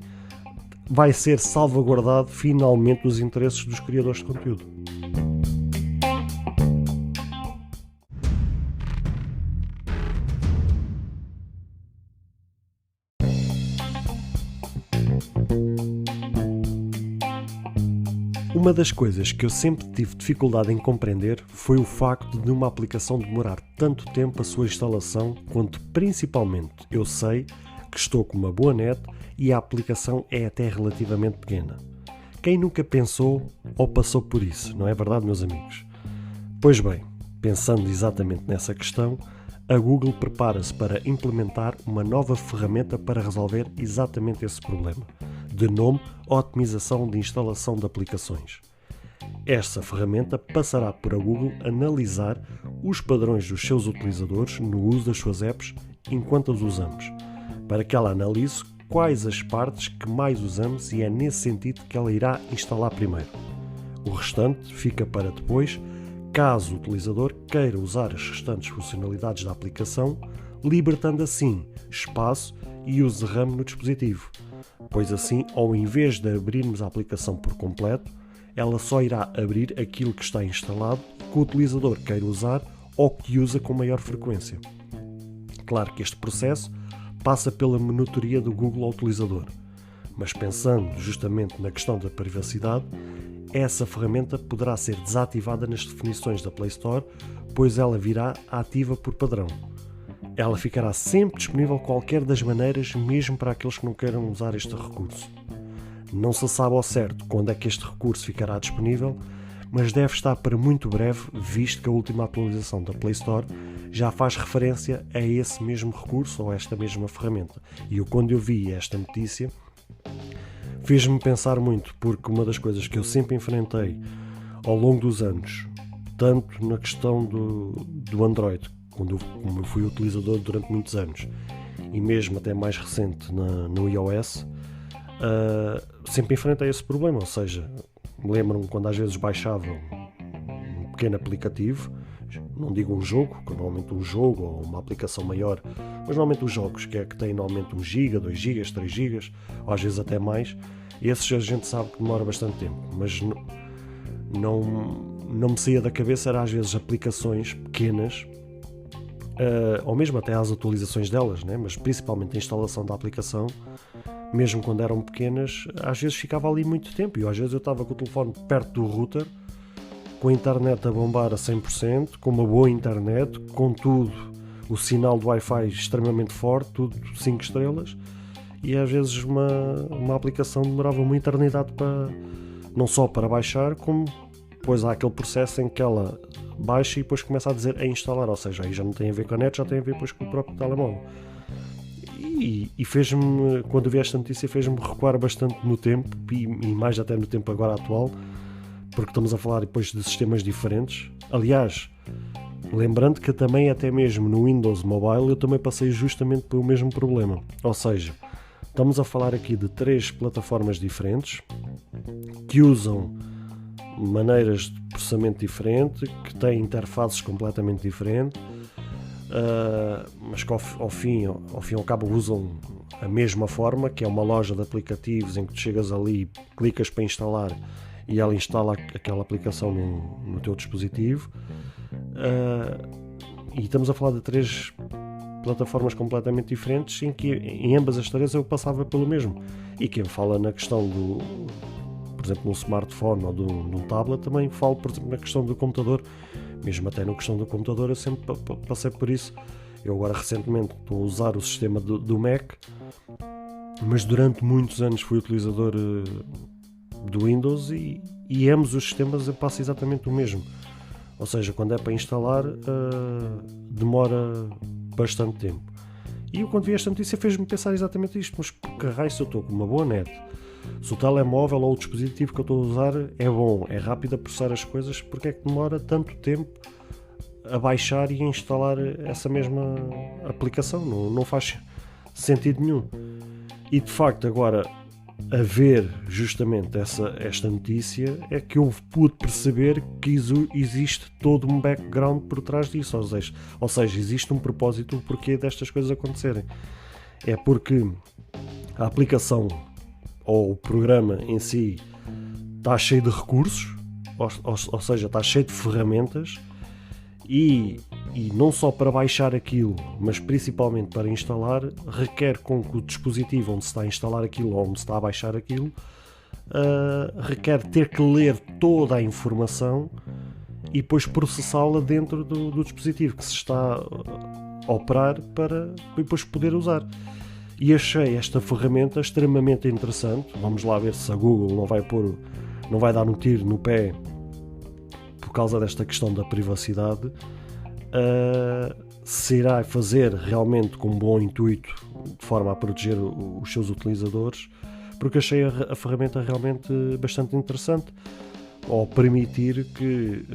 S1: vai ser salvaguardado finalmente os interesses dos criadores de conteúdo. Uma das coisas que eu sempre tive dificuldade em compreender foi o facto de uma aplicação demorar tanto tempo a sua instalação, quanto principalmente eu sei que estou com uma boa net e a aplicação é até relativamente pequena. Quem nunca pensou ou passou por isso, não é verdade, meus amigos? Pois bem, pensando exatamente nessa questão, a Google prepara-se para implementar uma nova ferramenta para resolver exatamente esse problema, de nome Otimização de Instalação de Aplicações. Esta ferramenta passará por a Google analisar os padrões dos seus utilizadores no uso das suas apps enquanto as usamos, para que ela analise quais as partes que mais usamos e é nesse sentido que ela irá instalar primeiro. O restante fica para depois, caso o utilizador queira usar as restantes funcionalidades da aplicação, libertando assim espaço e uso de RAM no dispositivo, pois assim, ao invés de abrirmos a aplicação por completo, ela só irá abrir aquilo que está instalado que o utilizador queira usar ou que usa com maior frequência. Claro que este processo passa pela monitoria do Google ao utilizador, mas pensando justamente na questão da privacidade, essa ferramenta poderá ser desativada nas definições da Play Store, pois ela virá ativa por padrão. Ela ficará sempre disponível de qualquer das maneiras, mesmo para aqueles que não queiram usar este recurso. Não se sabe ao certo quando é que este recurso ficará disponível, mas deve estar para muito breve, visto que a última atualização da Play Store já faz referência a esse mesmo recurso ou a esta mesma ferramenta. E quando eu vi esta notícia, fez-me pensar muito, porque uma das coisas que eu sempre enfrentei ao longo dos anos, tanto na questão do Android, como eu fui utilizador durante muitos anos, e mesmo até mais recente no iOS, sempre enfrentei esse problema, ou seja, lembro-me quando às vezes baixava um pequeno aplicativo, não digo um jogo, que normalmente um jogo ou uma aplicação maior, mas normalmente os jogos que têm normalmente 1 GB, 2 GB, 3 GB, ou às vezes até mais, esses a gente sabe que demora bastante tempo, mas não me saía da cabeça, era às vezes aplicações pequenas, ou mesmo até as atualizações delas, né? Mas principalmente a instalação da aplicação, mesmo quando eram pequenas, às vezes ficava ali muito tempo, e às vezes eu estava com o telefone perto do router, com a internet a bombar a 100%, com uma boa internet, com tudo, o sinal do Wi-Fi extremamente forte, tudo 5 estrelas, e às vezes uma aplicação demorava uma eternidade não só para baixar, como depois há aquele processo em que ela baixa e depois começa a dizer a instalar, ou seja, aí já não tem a ver com a net, já tem a ver depois com o próprio telemóvel. E fez-me, quando vi esta notícia, fez-me recuar bastante no tempo, e mais até no tempo agora atual, porque estamos a falar depois de sistemas diferentes. Aliás, lembrando que também até mesmo no Windows Mobile eu também passei justamente pelo mesmo problema. Ou seja, estamos a falar aqui de 3 plataformas diferentes que usam maneiras de processamento diferente, que têm interfaces completamente diferentes, mas que ao fim e ao cabo usam a mesma forma, que é uma loja de aplicativos em que tu chegas ali, clicas para instalar e ela instala aquela aplicação no teu dispositivo, e estamos a falar de 3 plataformas completamente diferentes, em que em ambas as 3 eu passava pelo mesmo. E quem fala na questão por exemplo, num smartphone ou de um tablet, também falo, por exemplo, na questão do computador, mesmo até na questão do computador eu sempre passei por isso. Eu agora recentemente estou a usar o sistema do Mac, mas durante muitos anos fui utilizador do Windows, e ambos os sistemas eu passo exatamente o mesmo. Ou seja, quando é para instalar demora bastante tempo. E eu, quando vi esta notícia, fez-me pensar exatamente isto: mas por que raio, se eu estou com uma boa net, se o telemóvel ou o dispositivo que eu estou a usar é bom, é rápido a processar as coisas, porque é que demora tanto tempo a baixar e a instalar essa mesma aplicação? Não faz sentido nenhum. E de facto agora, a ver justamente esta notícia, é que eu pude perceber que existe todo um background por trás disso, ou seja, existe um propósito, o porquê destas coisas acontecerem. É porque a aplicação ou o programa em si está cheio de recursos, ou seja, está cheio de ferramentas, e não só para baixar aquilo, mas principalmente para instalar, requer com que o dispositivo onde se está a instalar aquilo ou onde se está a baixar aquilo requer ter que ler toda a informação e depois processá-la dentro do dispositivo que se está a operar, para depois poder usar. E achei esta ferramenta extremamente interessante. Vamos lá ver se a Google não vai dar um tiro no pé causa desta questão da privacidade, se irá fazer realmente com bom intuito, de forma a proteger os seus utilizadores, porque achei a ferramenta realmente bastante interessante, ao permitir que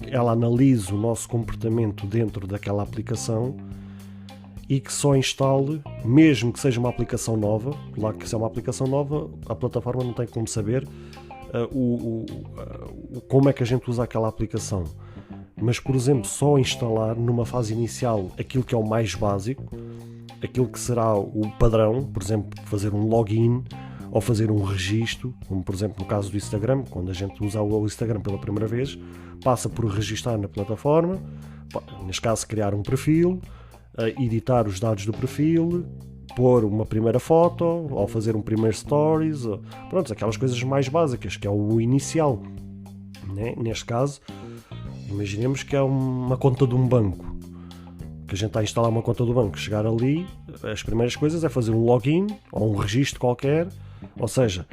S1: ela analise o nosso comportamento dentro daquela aplicação e que só instale, mesmo que seja uma aplicação nova. Lá que se é uma aplicação nova, a plataforma não tem como saber como é que a gente usa aquela aplicação. Mas, por exemplo, só instalar numa fase inicial aquilo que é o mais básico, aquilo que será o padrão, por exemplo, fazer um login ou fazer um registro, como por exemplo no caso do Instagram, quando a gente usa o Instagram pela primeira vez, passa por registrar na plataforma, neste caso criar um perfil, editar os dados do perfil, pôr uma primeira foto, ou fazer um primeiro stories, pronto, aquelas coisas mais básicas, que é o inicial, né? Neste caso, imaginemos que é uma conta de um banco, que a gente está a instalar uma conta do banco, chegar ali, as primeiras coisas é fazer um login, ou um registro qualquer, ou seja,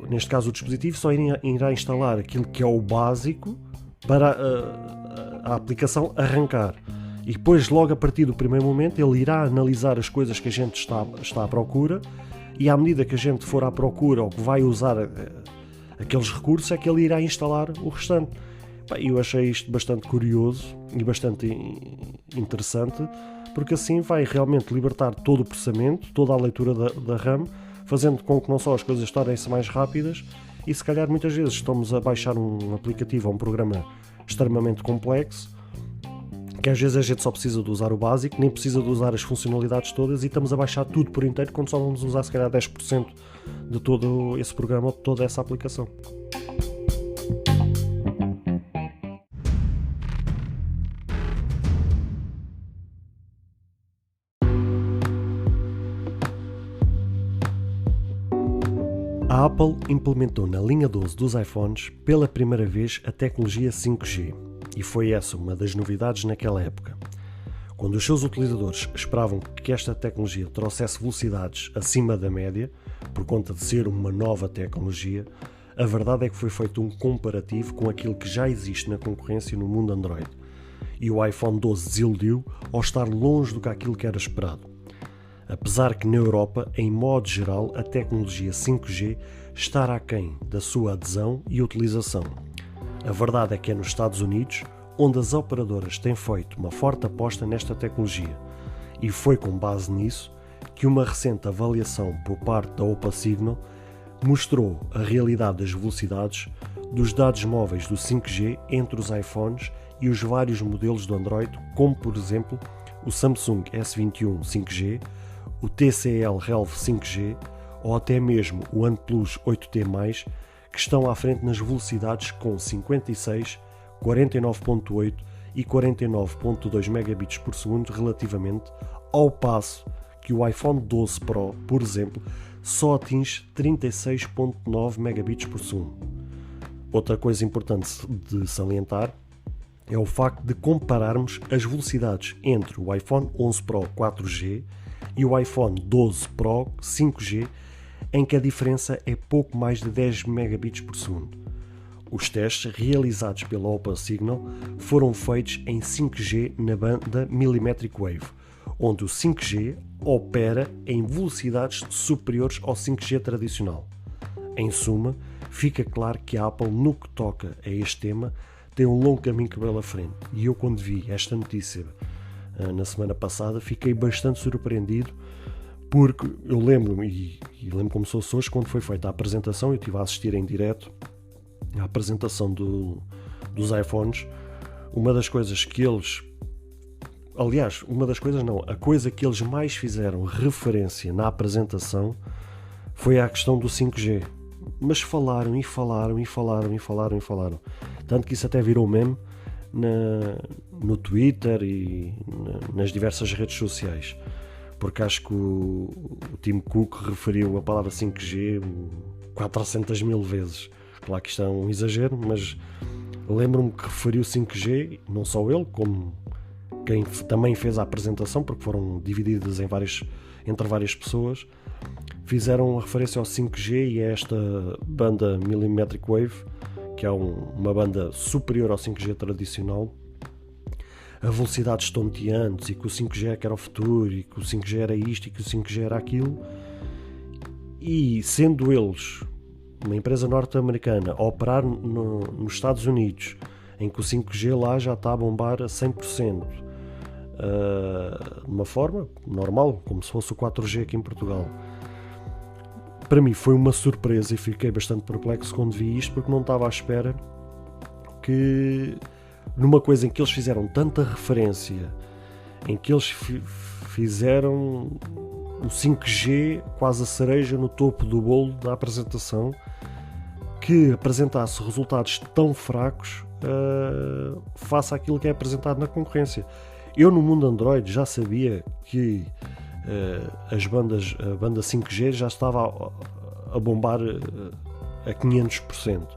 S1: neste caso o dispositivo só irá instalar aquilo que é o básico para a aplicação arrancar. E depois, logo a partir do primeiro momento, ele irá analisar as coisas que a gente está à procura, e à medida que a gente for à procura ou que vai usar aqueles recursos, é que ele irá instalar o restante. Eu achei isto bastante curioso e bastante interessante, porque assim vai realmente libertar todo o processamento, toda a leitura da RAM, fazendo com que não só as coisas tornem-se mais rápidas, e se calhar muitas vezes estamos a baixar um aplicativo ou um programa extremamente complexo, que às vezes a gente só precisa de usar o básico, nem precisa de usar as funcionalidades todas, e estamos a baixar tudo por inteiro quando só vamos usar se calhar 10% de todo esse programa ou de toda essa aplicação. A Apple implementou na linha 12 dos iPhones pela primeira vez a tecnologia 5G, e foi essa uma das novidades naquela época. Quando os seus utilizadores esperavam que esta tecnologia trouxesse velocidades acima da média, por conta de ser uma nova tecnologia, a verdade é que foi feito um comparativo com aquilo que já existe na concorrência no mundo Android, e o iPhone 12 desiludiu ao estar longe do que aquilo que era esperado. Apesar que na Europa, em modo geral, a tecnologia 5G está aquém da sua adesão e utilização. A verdade é que é nos Estados Unidos onde as operadoras têm feito uma forte aposta nesta tecnologia, e foi com base nisso que uma recente avaliação por parte da OpenSignal mostrou a realidade das velocidades dos dados móveis do 5G entre os iPhones e os vários modelos do Android, como por exemplo o Samsung S21 5G, o TCL Relv 5G ou até mesmo o OnePlus 8T+, que estão à frente nas velocidades com 56, 49.8 e 49.2 megabits por segundo relativamente, ao passo que o iPhone 12 Pro, por exemplo, só atinge 36.9 megabits por segundo. Outra coisa importante de salientar é o facto de compararmos as velocidades entre o iPhone 11 Pro 4G e o iPhone 12 Pro 5G, em que a diferença é pouco mais de 10 megabits por segundo. Os testes realizados pela OpenSignal foram feitos em 5G na banda Millimetric Wave, onde o 5G opera em velocidades superiores ao 5G tradicional. Em suma, fica claro que a Apple, no que toca a este tema, tem um longo caminho pela frente, e eu, quando vi esta notícia na semana passada, fiquei bastante surpreendido, porque eu lembro-me, e lembro como se fosse hoje, quando foi feita a apresentação, eu estive a assistir em direto à apresentação dos iPhones. Uma das coisas que eles, aliás, a coisa que eles mais fizeram referência na apresentação foi a questão do 5G, mas falaram, tanto que isso até virou meme no Twitter e nas diversas redes sociais, porque acho que o Tim Cook referiu a palavra 5G 400 mil vezes. Claro que isto é um exagero, mas lembro-me que referiu 5G, não só ele, como quem também fez a apresentação, porque foram divididas entre várias pessoas, fizeram a referência ao 5G e a esta banda Millimetric Wave, que é uma banda superior ao 5G tradicional, a velocidades estonteantes, e que o 5G é que era o futuro, e que o 5G era isto, e que o 5G era aquilo, e sendo eles uma empresa norte-americana a operar nos Estados Unidos, em que o 5G lá já está a bombar a 100%, de uma forma normal, como se fosse o 4G aqui em Portugal. Para mim foi uma surpresa e fiquei bastante perplexo quando vi isto, porque não estava à espera que, numa coisa em que eles fizeram tanta referência, em que eles fizeram o 5G quase a cereja no topo do bolo da apresentação, que apresentasse resultados tão fracos face àquilo que é apresentado na concorrência. Eu, no mundo Android, já sabia que a banda 5G já estava a bombar a 500%,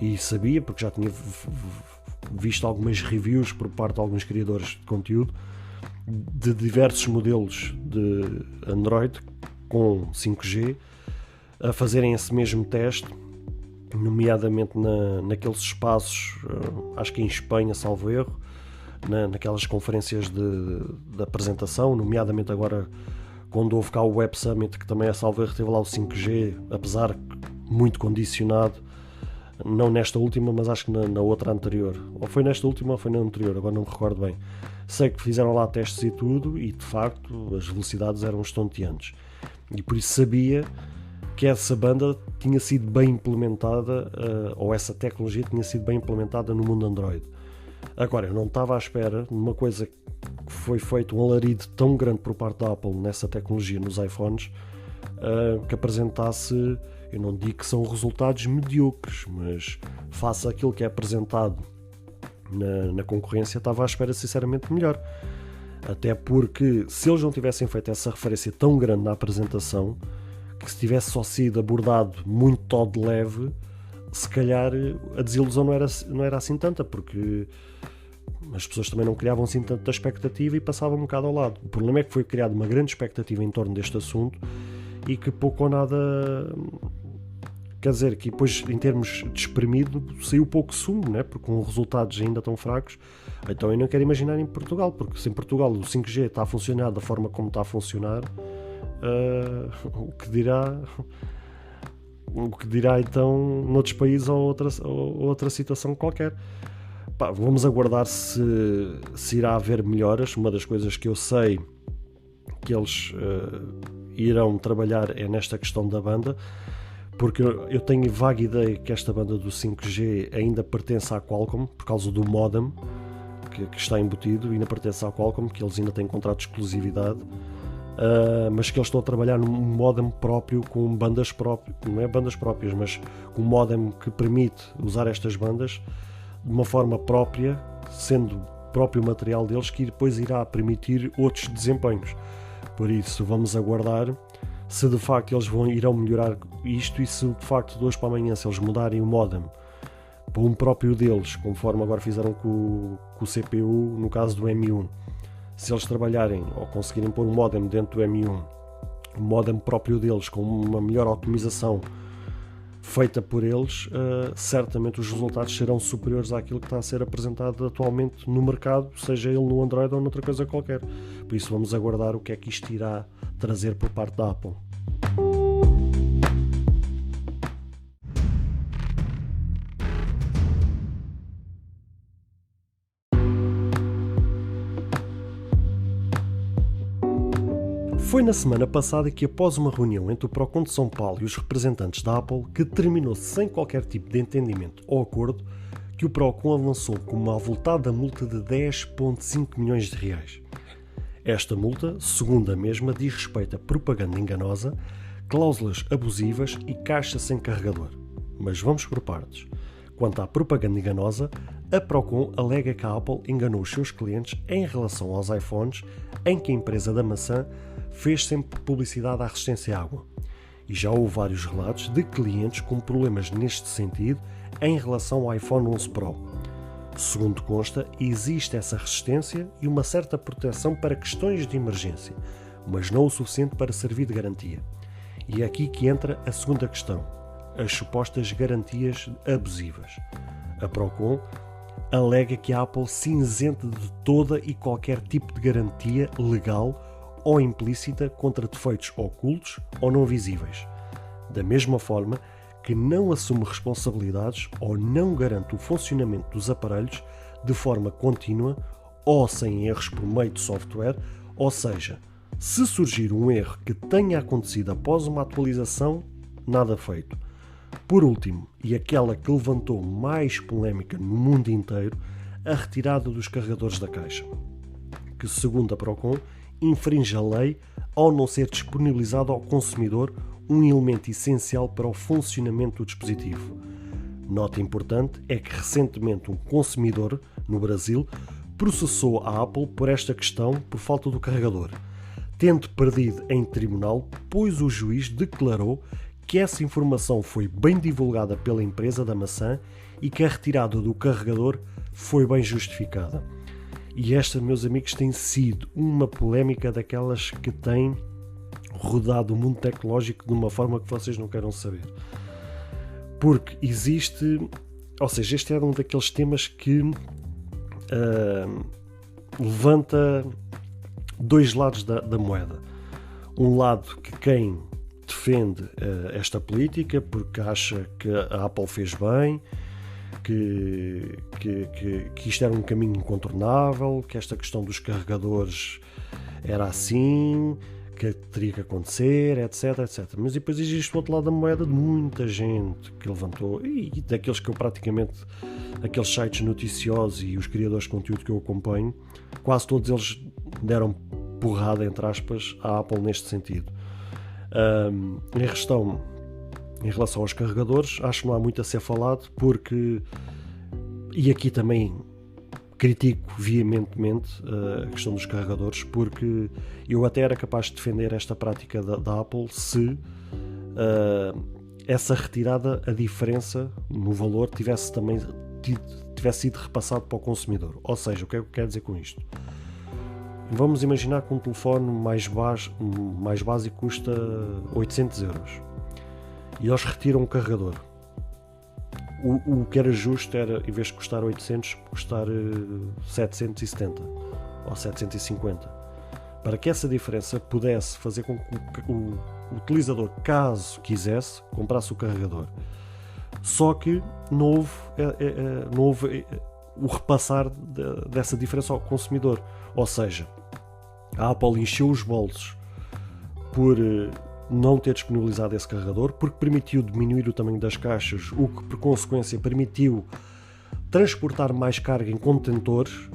S1: e sabia porque já tinha visto algumas reviews por parte de alguns criadores de conteúdo de diversos modelos de Android com 5G a fazerem esse mesmo teste, nomeadamente naqueles espaços, acho que em Espanha, salvo erro, naquelas conferências de apresentação, nomeadamente agora quando houve cá o Web Summit, que também, a salvo erro, teve lá o 5G, apesar muito condicionado, não nesta última, mas acho que na outra anterior, ou foi nesta última ou foi na anterior, agora não me recordo bem. Sei que fizeram lá testes e tudo, e de facto as velocidades eram estonteantes, e por isso sabia que essa banda tinha sido bem implementada, ou essa tecnologia tinha sido bem implementada no mundo Android. Agora, eu não estava à espera de uma coisa que foi feito um alarido tão grande por parte da Apple nessa tecnologia nos iPhones, que apresentasse, eu não digo que são resultados medíocres, mas face àquilo que é apresentado na concorrência, estava à espera sinceramente melhor. Até porque, se eles não tivessem feito essa referência tão grande na apresentação, que se tivesse só sido abordado muito ao de leve, se calhar a desilusão não era assim tanta, porque as pessoas também não criavam assim tanta expectativa e passavam um bocado ao lado. O problema é que foi criada uma grande expectativa em torno deste assunto e que pouco ou nada, quer dizer, que depois, em termos de espremido, saiu pouco sumo, né? Porque com resultados ainda tão fracos. Então eu não quero imaginar em Portugal, porque se em Portugal o 5G está a funcionar da forma como está a funcionar, o que dirá então noutros países ou outra situação qualquer. Vamos aguardar se irá haver melhoras. Uma das coisas que eu sei que eles irão trabalhar é nesta questão da banda, porque eu tenho vaga ideia que esta banda do 5G ainda pertence à Qualcomm, por causa do modem que está embutido, ainda pertence à Qualcomm, que eles ainda têm contrato de exclusividade. Mas que eles estão a trabalhar num modem próprio, com bandas próprias, não é bandas próprias, mas com um modem que permite usar estas bandas de uma forma própria, sendo próprio material deles, que depois irá permitir outros desempenhos. Por isso vamos aguardar se de facto eles irão melhorar isto, e se de facto de hoje para amanhã, se eles mudarem o modem para um próprio deles, conforme agora fizeram com o CPU no caso do M1, se eles trabalharem ou conseguirem pôr um modem dentro do M1, um modem próprio deles, com uma melhor otimização feita por eles, certamente os resultados serão superiores àquilo que está a ser apresentado atualmente no mercado, seja ele no Android ou noutra coisa qualquer. Por isso vamos aguardar o que é que isto irá trazer por parte da Apple. Foi na semana passada que, após uma reunião entre o Procon de São Paulo e os representantes da Apple, que terminou sem qualquer tipo de entendimento ou acordo, que o Procon avançou com uma avultada multa de 10,5 milhões de reais. Esta multa, segundo a mesma, diz respeito a propaganda enganosa, cláusulas abusivas e caixa sem carregador. Mas vamos por partes. Quanto à propaganda enganosa, a Procon alega que a Apple enganou os seus clientes em relação aos iPhones, em que a empresa da maçã fez sempre publicidade à resistência à água. E já houve vários relatos de clientes com problemas neste sentido em relação ao iPhone 11 Pro. Segundo consta, existe essa resistência e uma certa proteção para questões de emergência, mas não o suficiente para servir de garantia. E é aqui que entra a segunda questão. as supostas garantias abusivas. A Procon alega que a Apple se isenta de toda e qualquer tipo de garantia legal ou implícita contra defeitos ocultos ou não visíveis. Da mesma forma que não assume responsabilidades ou não garante o funcionamento dos aparelhos de forma contínua ou sem erros por meio de software, ou seja, se surgir um erro que tenha acontecido após uma atualização, nada feito. Por último, e aquela que levantou mais polémica no mundo inteiro, a retirada dos carregadores da caixa, que, segundo a Procon, infringe a lei ao não ser disponibilizado ao consumidor um elemento essencial para o funcionamento do dispositivo. Nota importante é que recentemente um consumidor, no Brasil, processou a Apple por esta questão por falta do carregador, tendo perdido em tribunal, pois o juiz declarou que essa informação foi bem divulgada pela empresa da maçã e que a retirada do carregador foi bem justificada. E esta, meus amigos, tem sido uma polémica daquelas que tem rodado o mundo tecnológico de uma forma que vocês não queiram saber. Porque existe, ou seja, este é um daqueles temas que levanta dois lados da moeda. Um lado que quem defende esta política porque acha que a Apple fez bem, que isto era um caminho incontornável, que esta questão dos carregadores era assim, que teria que acontecer, etc, etc. Mas depois existe o outro lado da moeda de muita gente que levantou, e daqueles que eu praticamente, aqueles sites noticiosos e os criadores de conteúdo que eu acompanho, quase todos eles deram porrada, entre aspas, à Apple neste sentido. Em relação aos carregadores, acho que não há muito a ser falado, porque, e aqui também critico veementemente a questão dos carregadores, porque eu até era capaz de defender esta prática da Apple se essa retirada, a diferença no valor, tivesse sido repassado para o consumidor. Ou seja, o que é que eu quero dizer com isto? Vamos imaginar que um telefone mais básico custa 800 euros e eles retiram o carregador. O que era justo era, em vez de custar 800, custar 770 ou 750, para que essa diferença pudesse fazer com que o utilizador, caso quisesse, comprasse o carregador. Só que não houve o repassar dessa diferença ao consumidor. Ou seja, a Apple encheu os bolsos por não ter disponibilizado esse carregador, porque permitiu diminuir o tamanho das caixas, o que por consequência permitiu transportar mais carga em contentores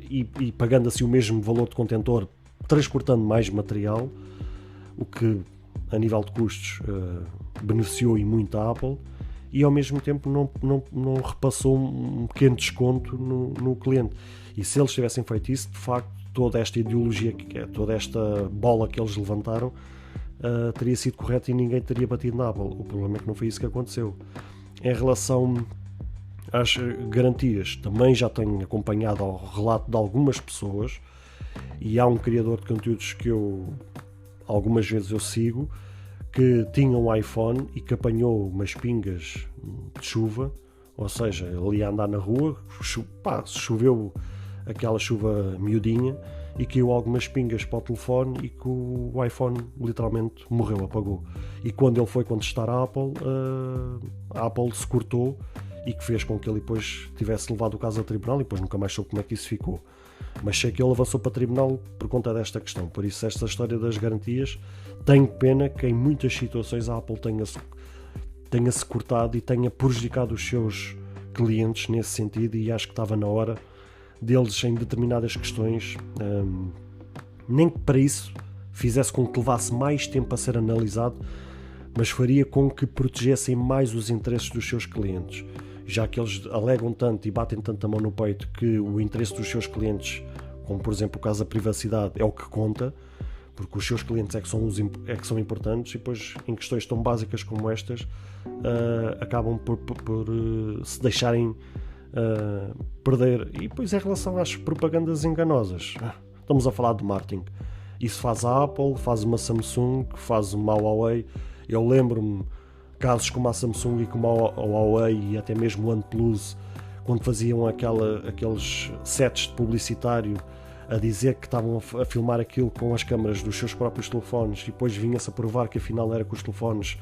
S1: e pagando assim o mesmo valor de contentor, transportando mais material, o que a nível de custos beneficiou e muito a Apple, e ao mesmo tempo não repassou um pequeno desconto no cliente. E se eles tivessem feito isso, de facto, toda esta ideologia, toda esta bola que eles levantaram, teria sido correta e ninguém teria batido na Apple. O problema é que não foi isso que aconteceu. Em relação às garantias, também já tenho acompanhado ao relato de algumas pessoas, e há um criador de conteúdos que algumas vezes eu sigo, que tinha um iPhone e que apanhou umas pingas de chuva, ou seja, ele ia andar na rua, choveu aquela chuva miudinha e caiu algumas pingas para o telefone e que o iPhone literalmente morreu, apagou. E quando ele foi contestar a Apple se cortou, e que fez com que ele depois tivesse levado o caso a tribunal, e depois nunca mais soube como é que isso ficou. Mas sei que ele avançou para tribunal por conta desta questão. Por isso, esta história das garantias, tenho pena que em muitas situações a Apple tenha-se cortado e tenha prejudicado os seus clientes nesse sentido, e acho que estava na hora deles, em determinadas questões, nem que para isso fizesse com que levasse mais tempo a ser analisado, mas faria com que protegessem mais os interesses dos seus clientes, já que eles alegam tanto e batem tanto a mão no peito que o interesse dos seus clientes, como por exemplo o caso da privacidade, é o que conta, porque os seus clientes é que são importantes, e depois em questões tão básicas como estas acabam por se deixarem perder. E depois, em relação às propagandas enganosas, estamos a falar de marketing. Isso faz a Apple, faz uma Samsung, faz uma Huawei. Eu lembro-me casos como a Samsung e como a Huawei e até mesmo o OnePlus, quando faziam aqueles sets de publicitário a dizer que estavam a filmar aquilo com as câmaras dos seus próprios telefones e depois vinha-se a provar que afinal era com os telefones,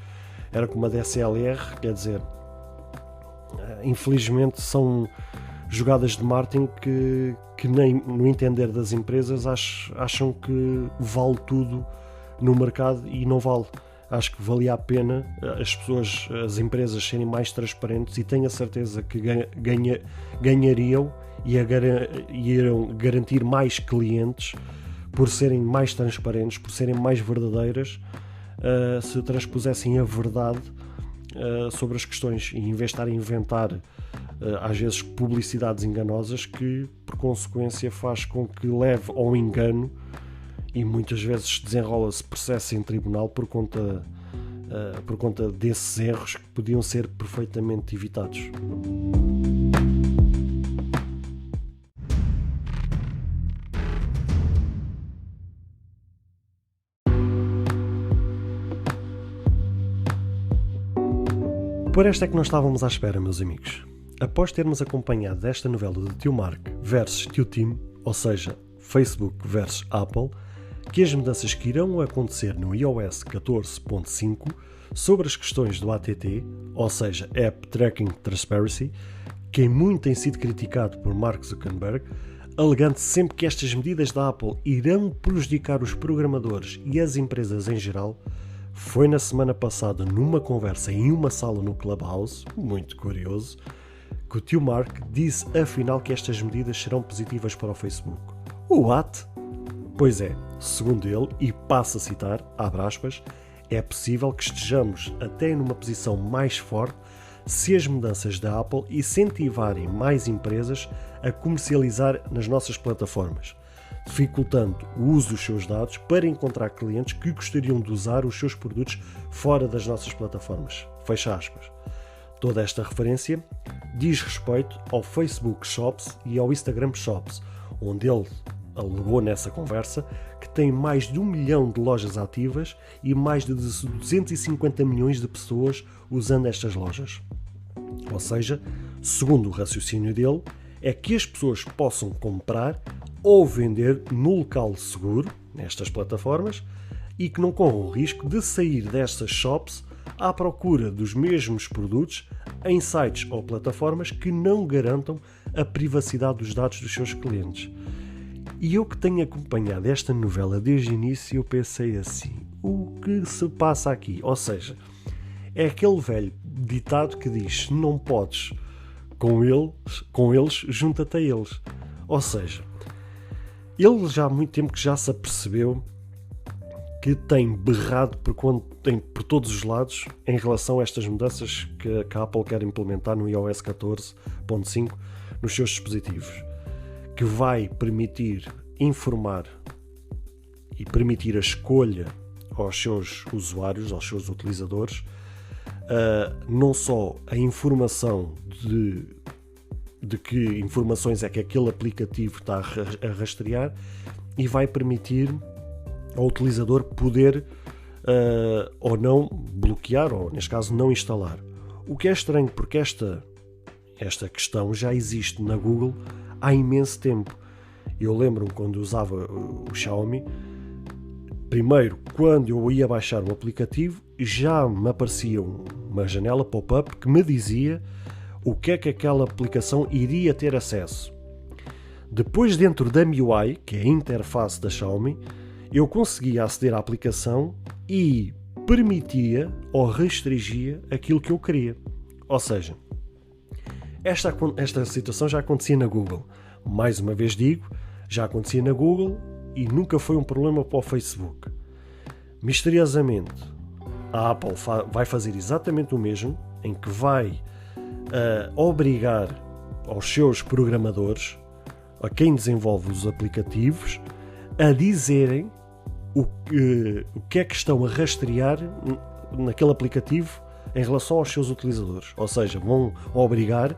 S1: era com uma DSLR, quer dizer, infelizmente são jogadas de marketing que nem no entender das empresas acham que vale tudo no mercado e não vale. Acho que valia a pena as empresas serem mais transparentes, e tenho a certeza que ganhariam e iriam garantir mais clientes por serem mais transparentes, por serem mais verdadeiras, se transpusessem a verdade sobre as questões, e em vez de estar a inventar às vezes publicidades enganosas que por consequência faz com que leve ao engano, e muitas vezes desenrola-se processo em tribunal por conta desses erros que podiam ser perfeitamente evitados. Por esta é que nós estávamos à espera, meus amigos. Após termos acompanhado esta novela de Tio Mark versus Tio Tim, ou seja, Facebook versus Apple, que as mudanças que irão acontecer no iOS 14.5 sobre as questões do ATT, ou seja, App Tracking Transparency, que muito tem sido criticado por Mark Zuckerberg, alegando sempre que estas medidas da Apple irão prejudicar os programadores e as empresas em geral, foi na semana passada, numa conversa em uma sala no Clubhouse, muito curioso, que o tio Mark disse afinal que estas medidas serão positivas para o Facebook. What? Pois é, segundo ele, e passo a citar, abre aspas, é possível que estejamos até numa posição mais forte se as mudanças da Apple incentivarem mais empresas a comercializar nas nossas plataformas, dificultando o uso dos seus dados para encontrar clientes que gostariam de usar os seus produtos fora das nossas plataformas. Fecha aspas. Toda esta referência diz respeito ao Facebook Shops e ao Instagram Shops, onde ele alegou nessa conversa que tem mais de 1 milhão de lojas ativas e mais de 250 milhões de pessoas usando estas lojas. Ou seja, segundo o raciocínio dele, é que as pessoas possam comprar ou vender no local seguro, nestas plataformas, e que não corram o risco de sair destas shops à procura dos mesmos produtos em sites ou plataformas que não garantam a privacidade dos dados dos seus clientes. E eu que tenho acompanhado esta novela desde o início, eu pensei assim, o que se passa aqui? Ou seja, é aquele velho ditado que diz, se não podes com eles, junta-te a eles. Ou seja, ele já há muito tempo que já se apercebeu que tem berrado por todos os lados em relação a estas mudanças que a Apple quer implementar no iOS 14.5 nos seus dispositivos, que vai permitir informar e permitir a escolha aos seus usuários, aos seus utilizadores, não só a informação de que informações é que aquele aplicativo está a rastrear, e vai permitir ao utilizador poder ou não bloquear, ou neste caso não instalar. O que é estranho, porque esta questão já existe na Google há imenso tempo. Eu lembro-me quando usava o Xiaomi, primeiro, quando eu ia baixar o aplicativo, já me aparecia uma janela pop-up que me dizia o que é que aquela aplicação iria ter acesso. Depois, dentro da MIUI, que é a interface da Xiaomi, eu conseguia aceder à aplicação e permitia ou restringia aquilo que eu queria. Ou seja, esta situação já acontecia na Google. Mais uma vez digo, já acontecia na Google e nunca foi um problema para o Facebook. Misteriosamente, a Apple vai fazer exatamente o mesmo, em que vai obrigar aos seus programadores, a quem desenvolve os aplicativos, a dizerem o que é que estão a rastrear naquele aplicativo em relação aos seus utilizadores. Ou seja, vão obrigar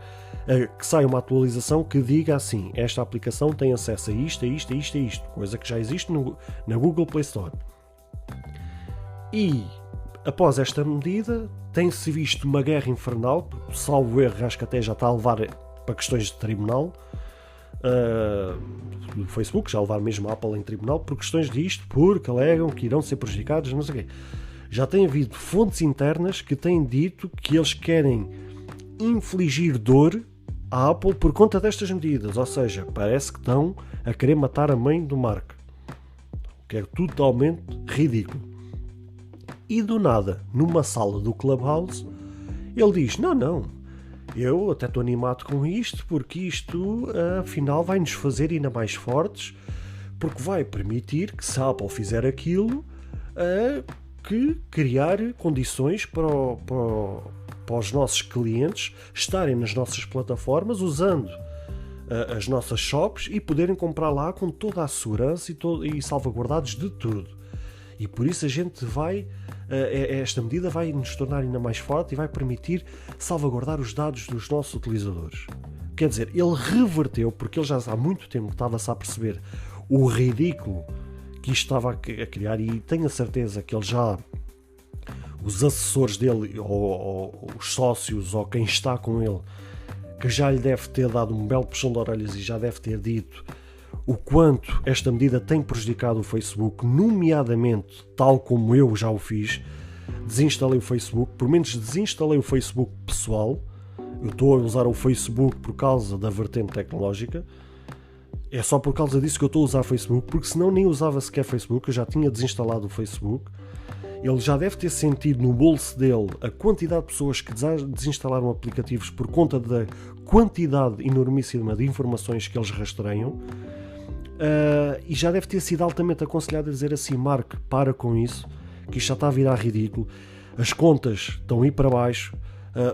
S1: a que saia uma atualização que diga assim, esta aplicação tem acesso a isto, a isto, a isto, a isto, coisa que já existe na Google Play Store. E após esta medida, tem-se visto uma guerra infernal, salvo erro, acho que até já está a levar para questões de tribunal. O Facebook já levar mesmo a Apple em tribunal por questões disto, porque alegam que irão ser prejudicados, não sei o quê. Já tem havido fontes internas que têm dito que eles querem infligir dor à Apple por conta destas medidas, ou seja, parece que estão a querer matar a mãe do Mark, o que é totalmente ridículo. E do nada, numa sala do Clubhouse, ele diz, não, eu até estou animado com isto, porque isto afinal vai nos fazer ainda mais fortes, porque vai permitir que, se a Apple fizer aquilo, que criar condições para os nossos clientes estarem nas nossas plataformas usando as nossas shops e poderem comprar lá com toda a segurança e salvaguardados de tudo. E por isso a gente esta medida vai nos tornar ainda mais forte e vai permitir salvaguardar os dados dos nossos utilizadores. Quer dizer, ele reverteu, porque ele já há muito tempo estava-se a perceber o ridículo que isto estava a criar, e tenho a certeza que ele já, os assessores dele, ou os sócios, ou quem está com ele, que já lhe deve ter dado um belo puxão de orelhas e já deve ter dito o quanto esta medida tem prejudicado o Facebook, nomeadamente, tal como eu já o fiz, desinstalei o Facebook, pelo menos desinstalei o Facebook pessoal. Eu estou a usar o Facebook por causa da vertente tecnológica, é só por causa disso que eu estou a usar o Facebook, porque senão nem usava sequer Facebook, eu já tinha desinstalado o Facebook. Ele já deve ter sentido no bolso dele a quantidade de pessoas que desinstalaram aplicativos por conta da quantidade enormíssima de informações que eles rastreiam. E já deve ter sido altamente aconselhado a dizer assim, Mark, para com isso, que isto já está a virar ridículo, as contas estão a ir para baixo,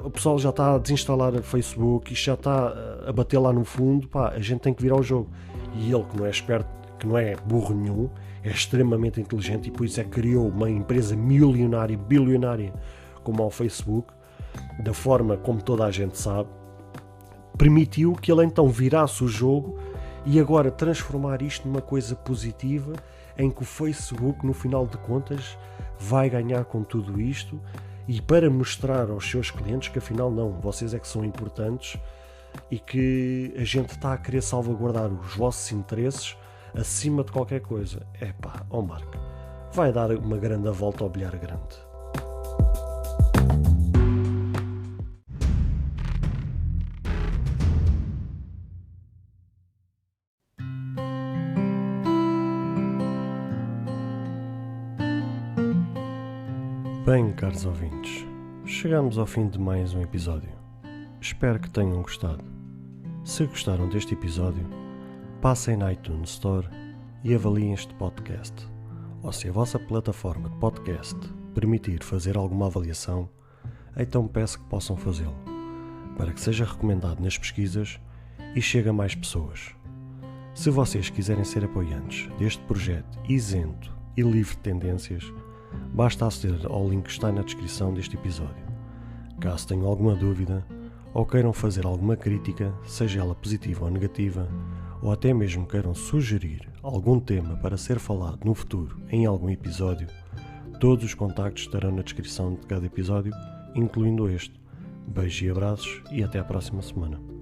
S1: o pessoal já está a desinstalar o Facebook, isto já está a bater lá no fundo, a gente tem que virar o jogo. E ele, que não é esperto, que não é burro nenhum, é extremamente inteligente, e por isso criou uma empresa milionária, bilionária como o Facebook, da forma como toda a gente sabe, permitiu que ele então virasse o jogo e agora transformar isto numa coisa positiva, em que o Facebook, no final de contas, vai ganhar com tudo isto, e para mostrar aos seus clientes que afinal não, vocês é que são importantes e que a gente está a querer salvaguardar os vossos interesses acima de qualquer coisa. Mark, vai dar uma grande volta ao bilhar grande. Bem, caros ouvintes, chegamos ao fim de mais um episódio. Espero que tenham gostado. Se gostaram deste episódio, passem na iTunes Store e avaliem este podcast. Ou se a vossa plataforma de podcast permitir fazer alguma avaliação, então peço que possam fazê-lo, para que seja recomendado nas pesquisas e chegue a mais pessoas. Se vocês quiserem ser apoiantes deste projeto isento e livre de tendências, basta aceder ao link que está na descrição deste episódio. Caso tenham alguma dúvida ou queiram fazer alguma crítica, seja ela positiva ou negativa, ou até mesmo queiram sugerir algum tema para ser falado no futuro em algum episódio, todos os contactos estarão na descrição de cada episódio, incluindo este. Beijos e abraços e até à próxima semana.